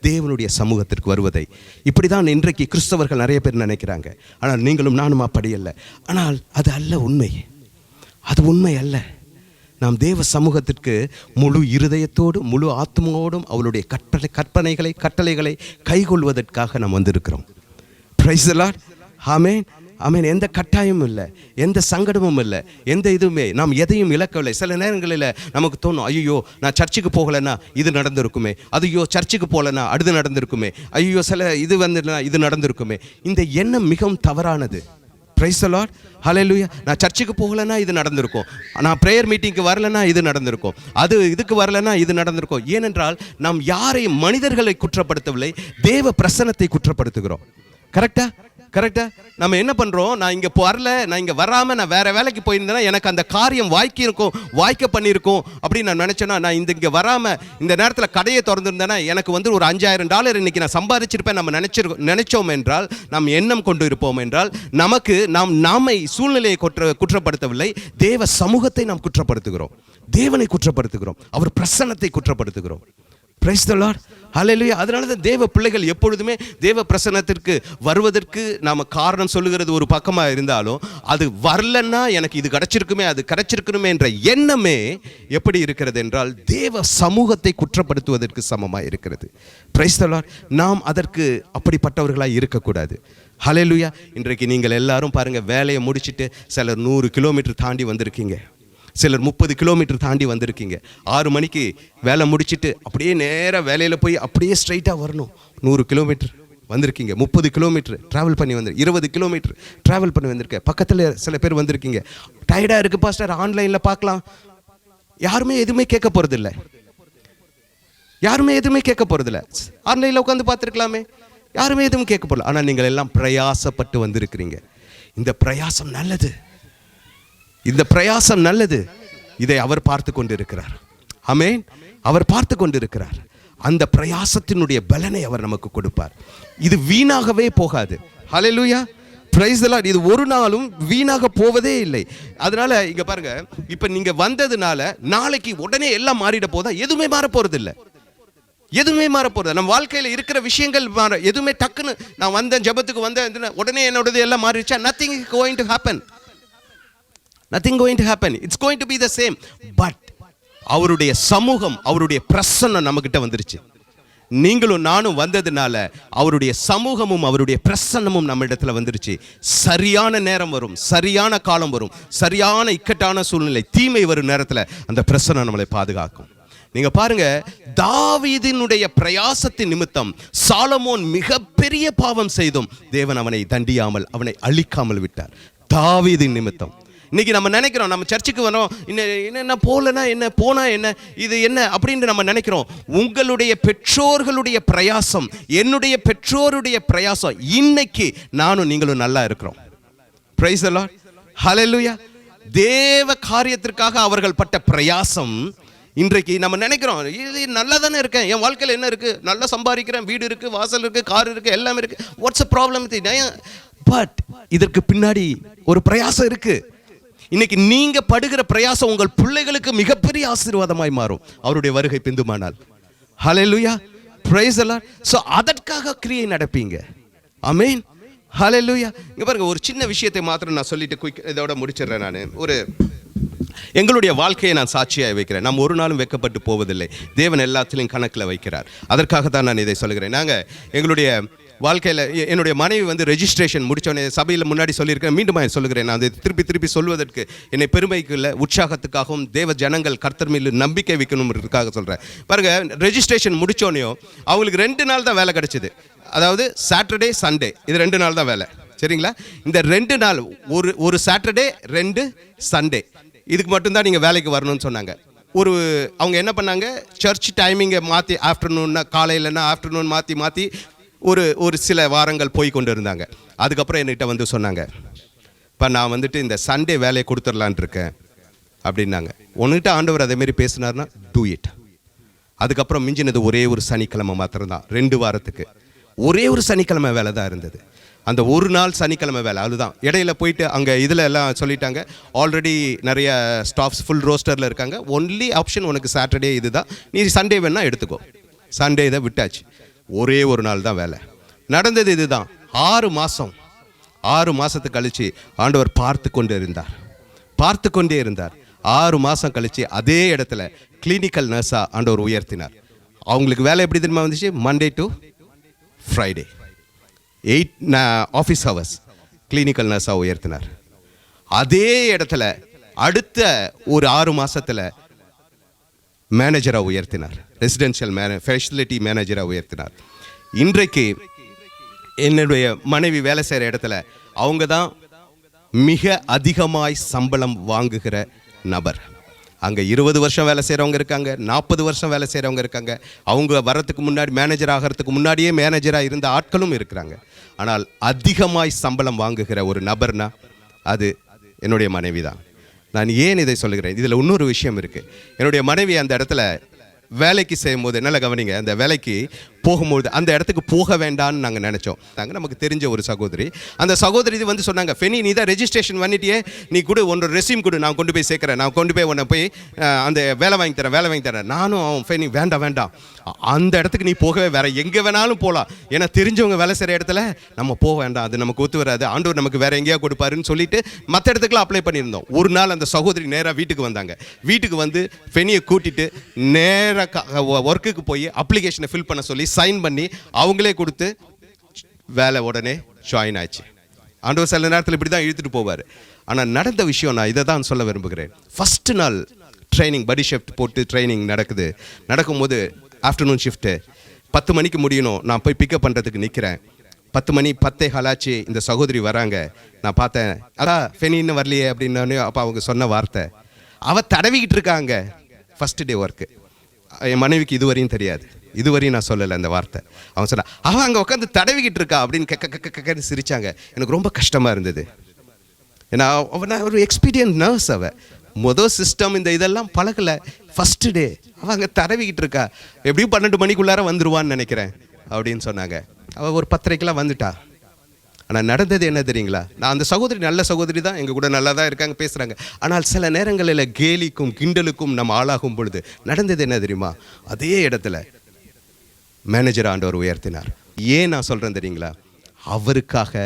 தேவனுடைய சமூகத்திற்கு வருவதை இப்படிதான் இன்றைக்கு கிறிஸ்தவர்கள் நிறைய பேர் நினைக்கிறாங்க. ஆனால் நீங்களும் நானும் அப்படி அல்ல. ஆனால் அது அல்ல உண்மை, அது உண்மை அல்ல. நாம் தேவ சமூகத்திற்கு முழு இருதயத்தோடு முழு ஆத்மாவோடும் அவருடைய கட்டளைகளை கைக்கொள்வதற்காக நாம் வந்திருக்கிறோம். Praise the lord. Amen. Amen. எந்த கட்டாயமும் இல்லை, எந்த சங்கடமும் இல்லை, எந்த இதுவுமே நாம் எதையும் இழக்கவில்லை. சில நேரங்களில் நமக்கு தோணும், ஐயோ நான் சர்ச்சுக்கு போகலைன்னா இது நடந்திருக்குமே, ஐயோ சர்ச்சுக்கு போகலன்னா அடுத்து நடந்திருக்குமே, ஐயோ சில இது வந்துன்னா இது நடந்திருக்குமே. இந்த எண்ணம் மிகவும் தவறானது. Praise the lord. ஹல்லேலூயா. நான் சர்ச்சுக்கு போகலைன்னா இது நடந்திருக்கும், நான் ப்ரேயர் மீட்டிங்க்கு வரலைன்னா இது நடந்திருக்கும், இதுக்கு வரலைன்னா இது நடந்திருக்கும். ஏனென்றால் நாம் யாரையும் மனிதர்களை குற்றப்படுத்தவில்லை, தேவ பிரசன்னத்தை குற்றப்படுத்துகிறோம். கரெக்டா? நம்ம என்ன பண்ணுறோம், நான் இங்கே வரல, நான் இங்கே வராமல் நான் வேறு வேலைக்கு போயிருந்தேன்னா எனக்கு அந்த காரியம் வாய்க்க பண்ணியிருக்கோம் அப்படின்னு நான் நினச்சேன்னா, நான் இங்கே வராமல் இந்த நேரத்தில் கடையை திறந்துருந்தேன்னா எனக்கு வந்து ஒரு $5000 இன்றைக்கி நான் சம்பாதிச்சிருப்பேன் நம்ம நினைச்சோம் என்றால், நாம் எண்ணம் கொண்டு இருப்போம் என்றால், நாமை சூழ்நிலையை குற்றப்படுத்தவில்லை, தேவ சமூகத்தை நாம் குற்றப்படுத்துகிறோம், தேவனை குற்றப்படுத்துகிறோம், அவர் பிரசன்னத்தை குற்றப்படுத்துகிறோம். Price the lord. ஹல்லேலூயா. அதனால தான் தேவ பிள்ளைகள் எப்பொழுதுமே தேவ பிரசன்னத்திற்கு வருவதற்கு நாம் காரணம் சொல்லுகிறது ஒரு பக்கமாக இருந்தாலும், அது வரலன்னா எனக்கு இது கிடைச்சிருக்குமே அது கிடைச்சிருக்கணுமே என்ற எண்ணமே எப்படி இருக்கிறது என்றால் தேவ சமூகத்தை குற்றப்படுத்துவதற்கு சமமாக இருக்கிறது. Price the Lord. நாம் அதற்கு அப்படிப்பட்டவர்களாக இருக்கக்கூடாது. ஹல்லேலூயா. இன்றைக்கு நீங்கள் எல்லாரும் பாருங்கள், வேலையை முடிச்சுட்டு சிலர் 100 கிலோமீட்டர் தாண்டி வந்திருக்கீங்க, சிலர் 30 கிலோமீட்டர் தாண்டி வந்திருக்கீங்க. 6 மணிக்கு வேலை முடிச்சுட்டு அப்படியே நேராக வேலையில் போய் அப்படியே ஸ்ட்ரைட்டாக வரணும். 100 கிலோமீட்டர் வந்திருக்கீங்க, 30 கிலோமீட்டர் ட்ராவல் பண்ணி 20 கிலோமீட்டர் ட்ராவல் பண்ணி வந்திருக்கேன். பக்கத்தில் சில பேர் வந்திருக்கீங்க, டயர்டாக இருக்குது பாஸ்டர், ஆன்லைனில் பார்க்கலாம். யாருமே எதுவுமே கேட்க போகிறதில்ல, ஆன்லைனில் உட்காந்து பார்த்துருக்கலாமே, யாருமே எதுவும் கேட்க போகல. ஆனால் நீங்கள் எல்லாம் பிரயாசப்பட்டு வந்திருக்கிறீங்க. இந்த பிரயாசம் நல்லது, இதை அவர் பார்த்து கொண்டிருக்கிறார். ஆமென். அவர் பார்த்து கொண்டிருக்கிறார். அந்த பிரயாசத்தினுடைய பலனை அவர் நமக்கு கொடுப்பார். இது வீணாகவே போகாது. ஹல்லேலூயா. Praise the lord. இது ஒரு நாளும் வீணாக போவதே இல்லை. அதனால இங்க பாருங்க, இப்ப நீங்க வந்ததுனால நாளைக்கு உடனே எல்லாம் மாறிட போதா? எதுவுமே மாற போறது இல்லை, நம்ம வாழ்க்கையில் இருக்கிற விஷயங்கள் எதுவுமே டக்குன்னு நான் வந்தேன் ஜெபத்துக்கு வந்தேன் உடனே என்னோடது எல்லாம் மாறிடுச்சா? nothing is going to happen. It's going to be the same. But அவருடைய சமூகம், அவருடைய பிரசன்னம் நம்மகிட்ட வந்துருச்சு. நீங்களும் நானும் வந்ததுனால அவருடைய சமூகமும் அவருடைய பிரசன்னமும் நம்ம இடத்துல வந்துருச்சு. சரியான நேரம் வரும், சரியான காலம் வரும், சரியான இக்கட்டான சூழ்நிலை, தீமை வரும் நேரத்தில் அந்த பிரசன்னம் நம்மளை பாதுகாக்கும். நீங்க பாருங்க, தாவீதினுடைய பிரயாசத்தின் நிமித்தம் சாலமோன் மிகப்பெரிய பாவம் செய்தும் தேவன் அவனை தண்டியாமல், அவனை அழிக்காமல் விட்டார். தாவீதின் நிமித்தம். இன்னைக்கு நம்ம நினைக்கிறோம், நம்ம சர்ச்சுக்கு வரோம், என்ன போலனா என்ன, போனா என்ன, இது என்ன அப்படின்னு நம்ம நினைக்கிறோம். உங்களுடைய பெற்றோர்களுடைய பிரயாசம், என்னுடைய பெற்றோருடைய பிரயாசம், இன்னைக்கு நானும் நீங்களும் நல்லா இருக்கிறோம். பிரைஸ் தி லார்ட், ஹல்லேலூயா. தேவ காரியத்திற்காக அவர்கள் பட்ட பிரயாசம் இன்றைக்கு நம்ம நினைக்கிறோம், இது நல்லா தானே இருக்கேன், என் வாழ்க்கையில் என்ன இருக்குது, நல்லா சம்பாதிக்கிறேன், வீடு இருக்குது, வாசல் இருக்குது, கார் இருக்குது, எல்லாமே இருக்குது, வாட்ஸ் அ ப்ராப்ளம்? பட் இதற்கு பின்னாடி ஒரு பிரயாசம் இருக்குது. இன்னைக்கு நீங்க படுகிற பிரயாசம் உங்கள் பிள்ளைகளுக்கு மிகப்பெரிய ஆசீர்வாதமாய் மாறும் அவருடைய வருகை பிந்துமானால். ஹல்லேலூயா, பிரைஸ் தி லார்ட். சோ அதற்காக கிரியை நடப்பீங்க. ஆமென், ஹல்லேலூயா. இங்க பாருங்க, ஒரு சின்ன விஷயத்தை மாத்திரம் நான் சொல்லிட்டு இதோட முடிச்சிடுறேன். நான் எங்களுடைய வாழ்க்கையை நான் சாட்சியாக வைக்கிறேன். நாம் ஒரு நாளும் வெட்கப்பட்டு போவதில்லை. தேவன் எல்லாத்திலையும் கணக்கில் வைக்கிறார். அதற்காக தான் நான் இதை சொல்கிறேன். நாங்கள் எங்களுடைய வாழ்க்கையில் என்னுடைய மனைவி வந்து ரெஜிஸ்ட்ரேஷன் முடித்தோடனே சபையில் முன்னாடி சொல்லியிருக்கேன், மீண்டும் சொல்லுகிறேன். நான் அதை திருப்பி சொல்வதற்கு என்னை பெருமைக்கு இல்லை, உற்சாகத்துக்காகவும் தேவ ஜனங்கள் கர்த்தர் மேல் நம்பிக்கை வைக்கணும்ன்றதுக்காக சொல்கிறேன். பாருங்கள், ரெஜிஸ்ட்ரேஷன் முடித்தோடனையும் அவங்களுக்கு 2 நாள் தான் வேலை கிடச்சிது. அதாவது சாட்டர்டே சண்டே, இது 2 நாள் தான் வேலை. சரிங்களா? இந்த 2 நாள், ஒரு சாட்டர்டே 2 சண்டே, இதுக்கு மட்டும்தான் நீங்கள் வேலைக்கு வரணும்னு சொன்னாங்க. அவங்க என்ன பண்ணாங்க, சர்ச் டைமிங்கை மாற்றி ஆஃப்டர்நூன்னா காலையிலன்னா ஆஃப்டர்நூன் மாற்றி ஒரு சில வாரங்கள் போய் கொண்டு இருந்தாங்க. அதுக்கப்புறம் என்கிட்ட வந்து சொன்னாங்க, இப்போ நான் வந்துட்டு இந்த சண்டே வேலையை கொடுத்துடலான் இருக்கேன் அப்படின்னாங்க. உன்கிட்ட ஆண்டவர் அதேமாரி பேசினார்னா டூ இட். அதுக்கப்புறம் மிஞ்சினது ஒரே ஒரு சனிக்கிழமை மாத்திரம்தான். 2 வாரத்துக்கு ஒரே ஒரு சனிக்கிழமை வேலை தான் இருந்தது. அந்த ஒரு நாள் சனிக்கிழமை வேலை, அதுதான். இடையில போயிட்டு அங்கே இதில் எல்லாம் சொல்லிட்டாங்க, ஆல்ரெடி நிறைய ஸ்டாஃப்ஸ் ஃபுல் ரோஸ்டரில் இருக்காங்க, ஒன்லி ஆப்ஷன் உனக்கு சாட்டர்டே இது தான், நீ சண்டே வேணால் எடுத்துக்கோ. சண்டே இதை விட்டாச்சு. ஒரே ஒரு நாள் தான் வேலை நடந்தது. இதுதான் 6 மாதத்துக்கு கழித்து ஆண்டவர் பார்த்து கொண்டே இருந்தார். 6 மாதம் கழித்து அதே இடத்துல கிளினிக்கல் நர்ஸாக ஆண்டவர் உயர்த்தினார். அவங்களுக்கு வேலை எப்படி தெரியுமா வந்துச்சு? Monday to Friday 8 office hours clinical நர்ஸாக உயர்த்தினார். அதே இடத்துல அடுத்த ஒரு 6 மாதத்தில் மேனேஜராக உயர்த்தினார். ரெசிடென்ஷியல் ஃபெசிலிட்டி மேனேஜராக உயர்த்தினார். இன்றைக்கு என்னுடைய மனைவி வேலை செய்கிற இடத்துல அவங்க தான் மிக அதிகமாய் சம்பளம் வாங்குகிற நபர். அங்கே 20 வருஷம் வேலை செய்கிறவங்க இருக்காங்க, 40 வருஷம் வேலை செய்கிறவங்க இருக்காங்க. அவங்க வரத்துக்கு முன்னாடி, மேனேஜர் ஆகிறதுக்கு முன்னாடியே மேனேஜராக இருந்த ஆட்களும் இருக்கிறாங்க. ஆனால் அதிகமாய் சம்பளம் வாங்குகிற ஒரு நபர்னா அது என்னுடைய மனைவி தான். நான் ஏன் இதை சொல்லுகிறேன், இதில் இன்னொரு விஷயம் இருக்குது. என்னுடைய மனைவி அந்த இடத்துல வேலைக்கு செய்யும்போது, நல்லா கவனிங்க, அந்த வேலைக்கு போகும்போது அந்த இடத்துக்கு போக வேண்டாம்னு நாங்கள் நினச்சோம். நமக்கு தெரிஞ்ச ஒரு சகோதரி, அந்த சகோதரி இது வந்து சொன்னாங்க, ஃபெனி நீ தான் ரெஜிஸ்ட்ரேஷன் பண்ணிட்டியே, நீ கூட ஒன்று ரெஸ்யூம் கொடு, நான் கொண்டு போய் சேர்க்குறேன், நான் கொண்டு போய் உன்னை போய் அந்த வேலை வாங்கி தரேன். நானும் ஃபெனி வேண்டாம், அந்த இடத்துக்கு நீ போகவே, வேற எங்கே வேணாலும் போகலாம், ஏன்னா தெரிஞ்சவங்க வேலை செய்கிற இடத்துல நம்ம போக வேண்டாம், அது நமக்கு ஒத்து வராது, ஆண்டவர் நமக்கு வேற எங்கேயா கொடுப்பாருன்னு சொல்லிட்டு மற்ற இடத்துக்குலாம் அப்ளை பண்ணியிருந்தோம். ஒரு நாள் அந்த சகோதரி நேராக வீட்டுக்கு வந்தாங்க. வீட்டுக்கு வந்து ஃபெனியை கூட்டிட்டு நேராக ஒர்க்குக்கு போய் அப்ளிகேஷனை ஃபில் பண்ண சொல்லி சைன் பண்ணி அவங்களே கொடுத்து வேலை உடனே ஜாயின் ஆச்சு. ஆண்டவர் சில நேரத்தில் இப்படி தான் இழுத்துட்டு போவார். ஆனால் நடந்த விஷயம் நான் இதை தான் சொல்ல விரும்புகிறேன். ஃபஸ்ட்டு நாள் ட்ரைனிங், படி ஷிஃப்ட் போட்டு ட்ரைனிங் நடக்கும்போது ஆஃப்டர்நூன் ஷிஃப்ட்டு 10 மணிக்கு முடியணும். நான் போய் பிக்கப் பண்ணுறதுக்கு நிற்கிறேன். 10 மணி 10:15 ஆச்சு. இந்த சகோதரி வராங்க. நான் பார்த்தேன், அதான் ஃபெனின்னு வரலையே அப்படின்னே. அப்போ அவங்க சொன்ன வார்த்தை, அவள் தடவிக்கிட்டு இருக்காங்க. First day work. என் மனைவிக்கு இதுவரையும் தெரியாது, இதுவரையும் நான் சொல்லலை அந்த வார்த்தை. அவன் சொன்னா, அவன் அங்கே உட்காந்து தடவிக்கிட்டு இருக்கா அப்படின்னு கக்கன்னு சிரிச்சாங்க. எனக்கு ரொம்ப கஷ்டமாக இருந்தது. ஏன்னா அவன் ஒரு எக்ஸ்பீரியன்ஸ் நர்ஸ். அவள் சிஸ்டம் இந்த இதெல்லாம் பழகலை. ஃபஸ்ட்டு டே அவள் அங்கே தடவிக்கிட்டு இருக்கா. எப்படியும் 12 மணிக்குள்ளார வந்துடுவான்னு நினைக்கிறேன் அப்படின்னு சொன்னாங்க. அவள் ஒரு 10:30 வந்துட்டா. ஆனால் நடந்தது என்ன தெரியுங்களா? நான் அந்த சகோதரி நல்ல சகோதரி தான், எங்கள் கூட நல்லா தான் இருக்காங்க, பேசுகிறாங்க. ஆனால் சில நேரங்களில் கேலிக்கும் கிண்டலுக்கும் நம்ம ஆளாகும் பொழுது நடந்தது என்ன தெரியுமா? அதே இடத்துல மேனேஜர் ஆண்டவர் உயர்த்தினார். ஏன் நான் சொல்கிறேன் தெரியுங்களா? அவருக்காக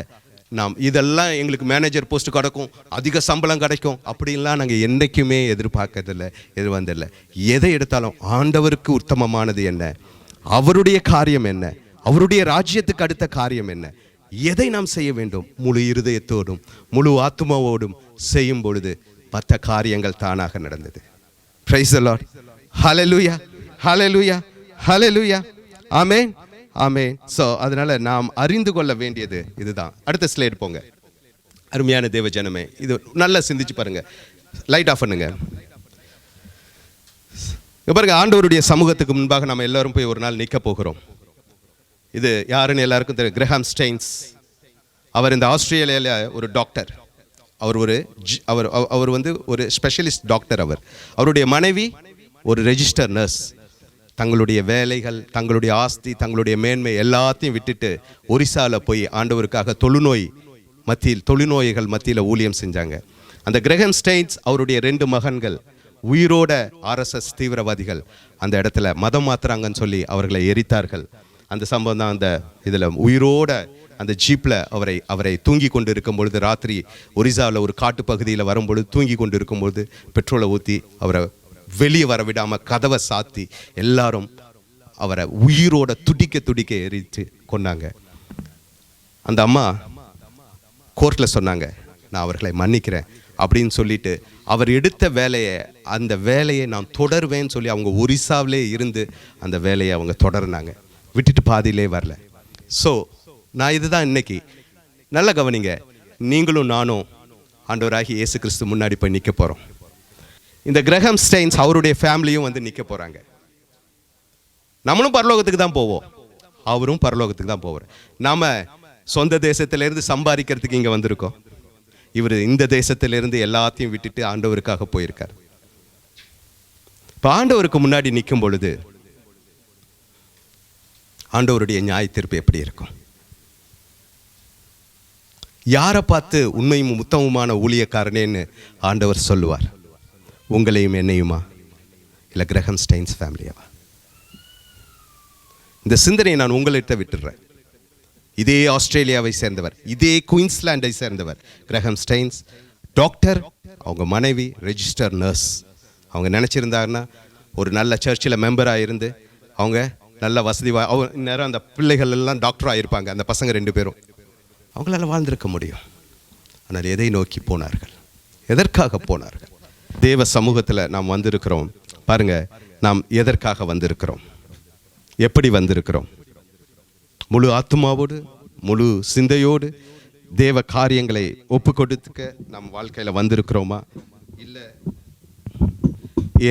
நாம் இதெல்லாம் எங்களுக்கு மேனேஜர் போஸ்ட் கிடைக்கும், அதிக சம்பளம் கிடைக்கும் அப்படின்லாம் நாங்கள் என்றைக்குமே எதிர்பார்க்கறதில்லை, வந்ததில்லை. எதை எடுத்தாலும் ஆண்டவருக்கு உத்தமமானது என்ன? அவருடைய காரியம் என்ன, அவருடைய ராஜ்யத்துக்கு அடுத்த காரியம் என்ன, எதை நாம் செய்ய வேண்டும், முழு இருதயத்தோடும் முழு ஆத்துமாவோடும் செய்யும் பொழுது மற்ற காரியங்கள் தானாக நடந்தது. Praise the Lord. Hallelujah. Hallelujah. Hallelujah. Amen. Amen. So அதனால நாம் அறிந்து கொள்ள வேண்டியது இதுதான். அடுத்த ஸ்லைடு போங்க. அருமையான தேவ ஜனமே, இது நல்லா சிந்திச்சு பாருங்க. லைட் ஆஃப் பண்ணுங்க. பாருங்க, ஆண்டவருடைய சமூகத்துக்கு முன்பாக நம்ம எல்லாரும் போய் ஒரு நாள் நிற்க போகிறோம். இது யாருன்னு எல்லாருக்கும் தெரியும். Graham stains. அவர் இந்த ஆஸ்திரேலியாவில் ஒரு டாக்டர். அவர் வந்து ஒரு ஸ்பெஷலிஸ்ட் டாக்டர். அவருடைய மனைவி ஒரு ரெஜிஸ்டர் நர்ஸ். தங்களுடைய வேலைகள், தங்களுடைய ஆஸ்தி, தங்களுடைய மேன்மை எல்லாத்தையும் விட்டுட்டு ஒரிசாவில் போய் ஆண்டவருக்காக தொழுநோய்கள் மத்தியில் ஊழியம் செஞ்சாங்க. அந்த கிரஹாம் ஸ்டெயின்ஸ் அவருடைய 2 மகன்கள் உயிரோட RSS தீவிரவாதிகள் அந்த இடத்துல மதம் மாத்துறாங்கன்னு சொல்லி அவர்களை எரித்தார்கள். அந்த சம்பவம் தான் அந்த இதில் உயிரோட அந்த ஜீப்பில் அவரை தூங்கி கொண்டு இருக்கும் பொழுது, ராத்திரி ஒரிசாவில் ஒரு காட்டு பகுதியில் வரும்பொழுது தூங்கி கொண்டு இருக்கும்பொழுது பெட்ரோலை ஊற்றி அவரை வெளியே வர விடாமல் கதவை சாத்தி எல்லாரும் அவரை உயிரோட துடிக்க எரித்து கொண்டாங்க. அந்த அம்மா கோர்ட்டில் சொன்னாங்க, நான் அவர்களை மன்னிக்கிறேன் அப்படின்னு சொல்லிட்டு அவர் எடுத்த அந்த வேலையை நான் தொடருவேன்னு சொல்லி அவங்க ஒரிசாவிலே இருந்து அந்த வேலையை அவங்க தொடர்னாங்க. விட்டுட்டு பாதியிலே வரல. ஸோ நான் இதுதான் இன்னைக்கு நல்லா கவனிங்க. நீங்களும் நானும் ஆண்டவராகி இயேசு கிறிஸ்து முன்னாடி போய் நிற்க போகிறோம். இந்த கிரஹாம் ஸ்டெயின்ஸ் அவருடைய ஃபேமிலியும் வந்து நிற்க போகிறாங்க. நம்மளும் பரலோகத்துக்கு தான் போவோம், அவரும் பரலோகத்துக்கு தான் போவார். நாம் சொந்த தேசத்திலேருந்து சம்பாதிக்கிறதுக்கு இங்கே வந்திருக்கோம். இவர் இந்த தேசத்திலிருந்து எல்லாத்தையும் விட்டுட்டு ஆண்டவருக்காக போயிருக்கார். இப்போ ஆண்டவருக்கு முன்னாடி நிற்கும் பொழுது ஆண்டவருடைய நியாய தீர்ப்பு எப்படி இருக்கும்? யாரை பார்த்து உண்மையும் உத்தமமான ஊழியக்காரனேன்னு ஆண்டவர் சொல்லுவார்? உங்களையும் என்னையுமா, இல்லை கிரஹாம் ஸ்டெயின்ஸ் ஃபேமிலியாவா? இந்த சிந்தனையை நான் உங்கள்கிட்ட விட்டுடுறேன். இதே ஆஸ்திரேலியாவை சேர்ந்தவர், இதே குயின்ஸ்லாண்டை சேர்ந்தவர் கிரஹாம் ஸ்டெயின்ஸ், டாக்டர். அவங்க மனைவி ரெஜிஸ்டர் நர்ஸ். அவங்க நினச்சிருந்தாங்கன்னா ஒரு நல்ல சர்ச்சில் மெம்பராக இருந்து அவங்க நல்ல வசதி நேரம் அந்த பிள்ளைகள் எல்லாம் டாக்டராக இருப்பாங்க. அந்த பசங்க 2 பேரும் அவங்களால வாழ்ந்திருக்க முடியும். ஆனால் எதை நோக்கி போனார்கள்? எதற்காக போனார்கள்? தேவ சமூகத்தில் நாம் வந்திருக்கிறோம். பாருங்க, நாம் எதற்காக வந்திருக்கிறோம், எப்படி வந்திருக்கிறோம்? முழு ஆத்மாவோடு முழு சிந்தையோடு தேவ காரியங்களை ஒப்பு கொடுத்துக்க நம் வாழ்க்கையில் வந்திருக்கிறோமா? இல்லை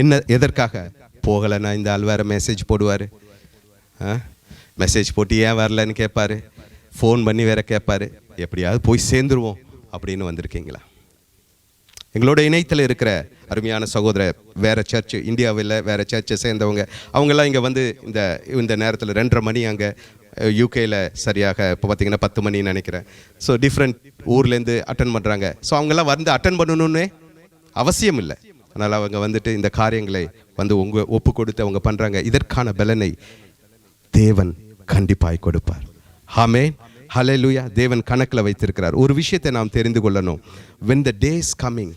என்ன எதற்காக போகலைன்னா இந்த ஆள் வேறு மெசேஜ் போடுவார், மெசேஜ் போட்டு ஏன் வரலன்னு கேட்பாரு, ஃபோன் பண்ணி வேற கேட்பாரு, எப்படியாவது போய் சேர்ந்துருவோம் அப்படின்னு வந்திருக்கீங்களா? எங்களோட இணையத்தில் இருக்கிற அருமையான சகோதரர் வேறு சர்ச்சு, இந்தியாவில் வேறு சர்ச்சை சேர்ந்தவங்க, அவங்கெல்லாம் இங்கே வந்து இந்த நேரத்தில் 2:30 மணி, அங்கே யூகேயில் சரியாக இப்போ பார்த்திங்கன்னா 10 மணின்னு நினைக்கிறேன். ஸோ டிஃப்ரெண்ட் ஊர்லேருந்து அட்டன் பண்ணுறாங்க. ஸோ அவங்கெல்லாம் வந்து அட்டன் பண்ணணுன்னே அவசியம் இல்லை. அதனால் அவங்க வந்துட்டு இந்த காரியங்களை வந்து ஒப்பு கொடுத்து அவங்க பண்ணுறாங்க. இதற்கான பலனை தேவன் கண்டிப்பாய் கொடுப்பார். ஆமென். ஹல்லேலூயா. தேவன் கணக்கில் வைத்திருக்கிறார். ஒரு விஷயத்தை நாம் தெரிந்து கொள்ளணும். when the day is coming,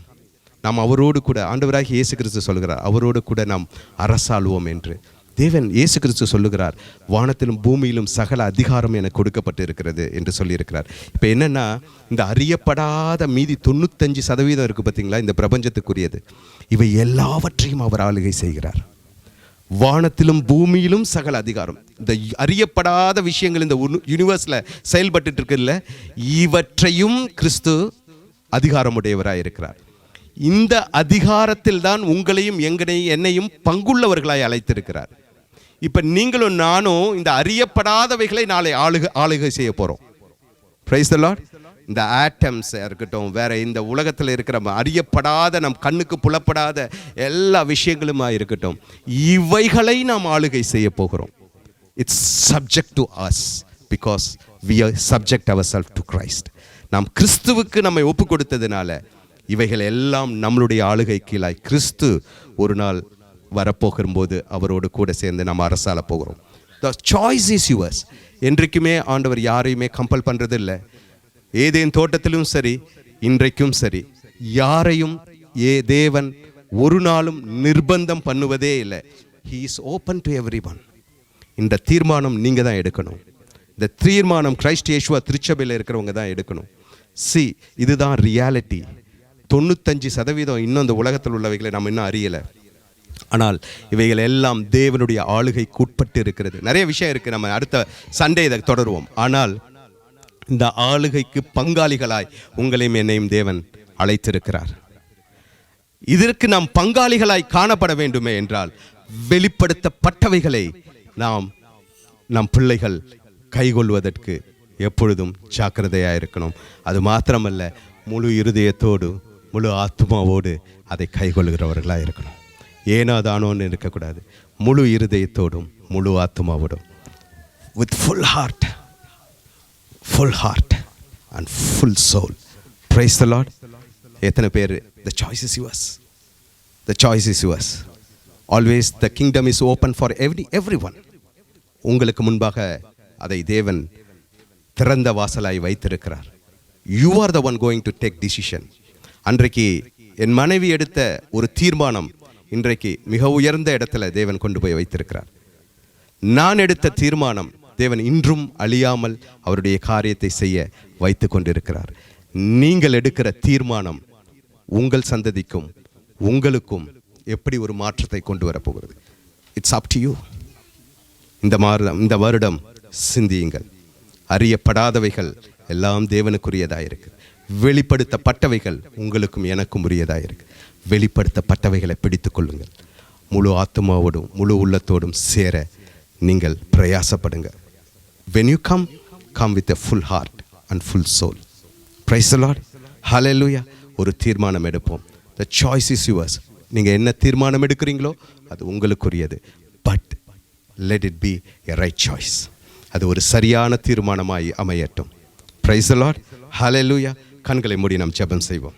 நாம் அவரோடு கூட, ஆண்டவராகிய இயேசு கிறிஸ்து சொல்லுகிறார், அவரோடு கூட நாம் அரசாளுவோம் என்று. தேவன் இயேசு கிறிஸ்து சொல்லுகிறார், வானத்திலும் பூமியிலும் சகல அதிகாரம் எனக்கு கொடுக்கப்பட்டு இருக்கிறது என்று சொல்லியிருக்கிறார். இப்போ என்னென்னா, இந்த அறியப்படாத மீதி 95% இருக்குது பார்த்தீங்களா, இந்த பிரபஞ்சத்துக்குரியது. இவை எல்லாவற்றையும் அவர் ஆளுகை செய்கிறார். வானத்திலும் பூமியிலும் சகல அதிகாரம். இந்த அறியப்படாத விஷயங்கள் இந்த யூனிவர்ஸில் செயல்பட்டு இருக்குல்ல, இவற்றையும் கிறிஸ்து அதிகாரமுடையவராக இருக்கிறார். இந்த அதிகாரத்தில் தான் உங்களையும் என்னையும் பங்குள்ளவர்களாய் அழைத்திருக்கிறார். இப்போ நீங்களும் நானும் இந்த அறியப்படாதவைகளை நாளை ஆளுகை செய்ய போகிறோம். Price the lord. இந்த ஆட்டம்ஸ் இருக்கட்டும், வேற இந்த உலகத்தில் இருக்கிற அறியப்படாத, நம் கண்ணுக்கு புலப்படாத எல்லா விஷயங்களுமா இருக்கட்டும், இவைகளை நாம் ஆளுகை செய்ய போகிறோம். It's subject to us because we are subject ourselves to Christ. நாம் கிறிஸ்துவுக்கு நம்மை ஒப்பு கொடுத்ததுனால இவைகள் எல்லாம் நம்மளுடைய ஆளுகை கீழாய் கிறிஸ்து ஒரு நாள் வரப்போகும்போது அவரோடு கூட சேர்ந்து நம்ம அரசால போகிறோம். The choice is yours. என்றைக்குமே ஆண்டவர் யாரையுமே கம்பல் பண்ணுறது இல்லை. ஏதேன் தோட்டத்திலும் சரி, இன்றைக்கும் சரி, யாரையும் தேவன் ஒரு நாளும் நிர்பந்தம் பண்ணுவதே இல்லை. He is open to everyone. இந்த தீர்மானம் நீங்கள் தான் எடுக்கணும். இந்த தீர்மானம் கிறிஸ்ட் இயேசுவா திருச்சபையில் இருக்கிறவங்க தான் எடுக்கணும். இதுதான் ரியாலிட்டி. 95% இன்னும் இந்த உலகத்தில் உள்ளவைகளை நம்ம இன்னும் அறியலை. ஆனால் இவைகள் எல்லாம் தேவனுடைய ஆளுகைக்கு உட்பட்டு இருக்கிறது. நிறைய விஷயம் இருக்குது, நம்ம அடுத்த சண்டே இதை தொடருவோம். ஆனால் இந்த ஆளுகைக்கு பங்காளிகளாய் உங்களையும் என்னையும் தேவன் அழைத்திருக்கிறார். இதற்கு நாம் பங்காளிகளாய் காணப்பட வேண்டுமே என்றால் வெளிப்படுத்தப்பட்டவைகளை நம் பிள்ளைகள் கைகொள்வதற்கு எப்பொழுதும் ஜாக்கிரதையாக இருக்கணும். அது மாத்திரமல்ல, முழு இருதயத்தோடு முழு ஆத்மாவோடு அதை கைகொள்கிறவர்களாக இருக்கணும். ஏனாதானோன்னு இருக்கக்கூடாது. முழு இருதயத்தோடும் முழு ஆத்மாவோடும், with full heart and full soul. Praise the Lord. எத்தனை பேர் the choice is yours. The choice is yours. Always the kingdom is open for everyone. உங்களுக்கு முன்பாக அதை தேவன் திறந்த வாசலாய் வைத்திருக்கிறார். You are the one going to take decision. அன்றைக்கு என் மனைவி எடுத்த ஒரு தீர்மானம் இன்றைக்கு மிக உயர்ந்த இடத்துல தேவன் கொண்டு போய் வைத்திருக்கிறார். நான் எடுத்த தீர்மானம் தேவன் இன்றும் அழியாமல் அவருடைய காரியத்தை செய்ய வைத்து கொண்டிருக்கிறார். நீங்கள் எடுக்கிற தீர்மானம் உங்கள் சந்ததிக்கும் உங்களுக்கும் எப்படி ஒரு மாற்றத்தை கொண்டு வரப்போகிறது. It's up to you. இந்த வருடம் சிந்தியுங்கள். அறியப்படாதவைகள் எல்லாம் தேவனுக்குரியதாக இருக்கு. வெளிப்படுத்தப்பட்டவைகள் உங்களுக்கும் எனக்கும் உரியதாக இருக்கு. வெளிப்படுத்தப்பட்டவைகளை பிடித்து கொள்ளுங்கள். முழு ஆத்மாவோடும் முழு உள்ளத்தோடும் சேர நீங்கள் பிரயாசப்படுங்க. When you come with a full heart and full soul. Praise the Lord. Hallelujah. ஒரு தீர்மானம் எடுப்போம். The choice is yours. நீங்கள் என்ன தீர்மானம் எடுக்கிறீங்களோ அது உங்களுக்குரியது. But let it be a right choice. அது ஒரு சரியான தீர்மானமாய் அமையட்டும். Praise the Lord. Hallelujah. கண்களை மூடி நாம் ஜெபம் செய்வோம்.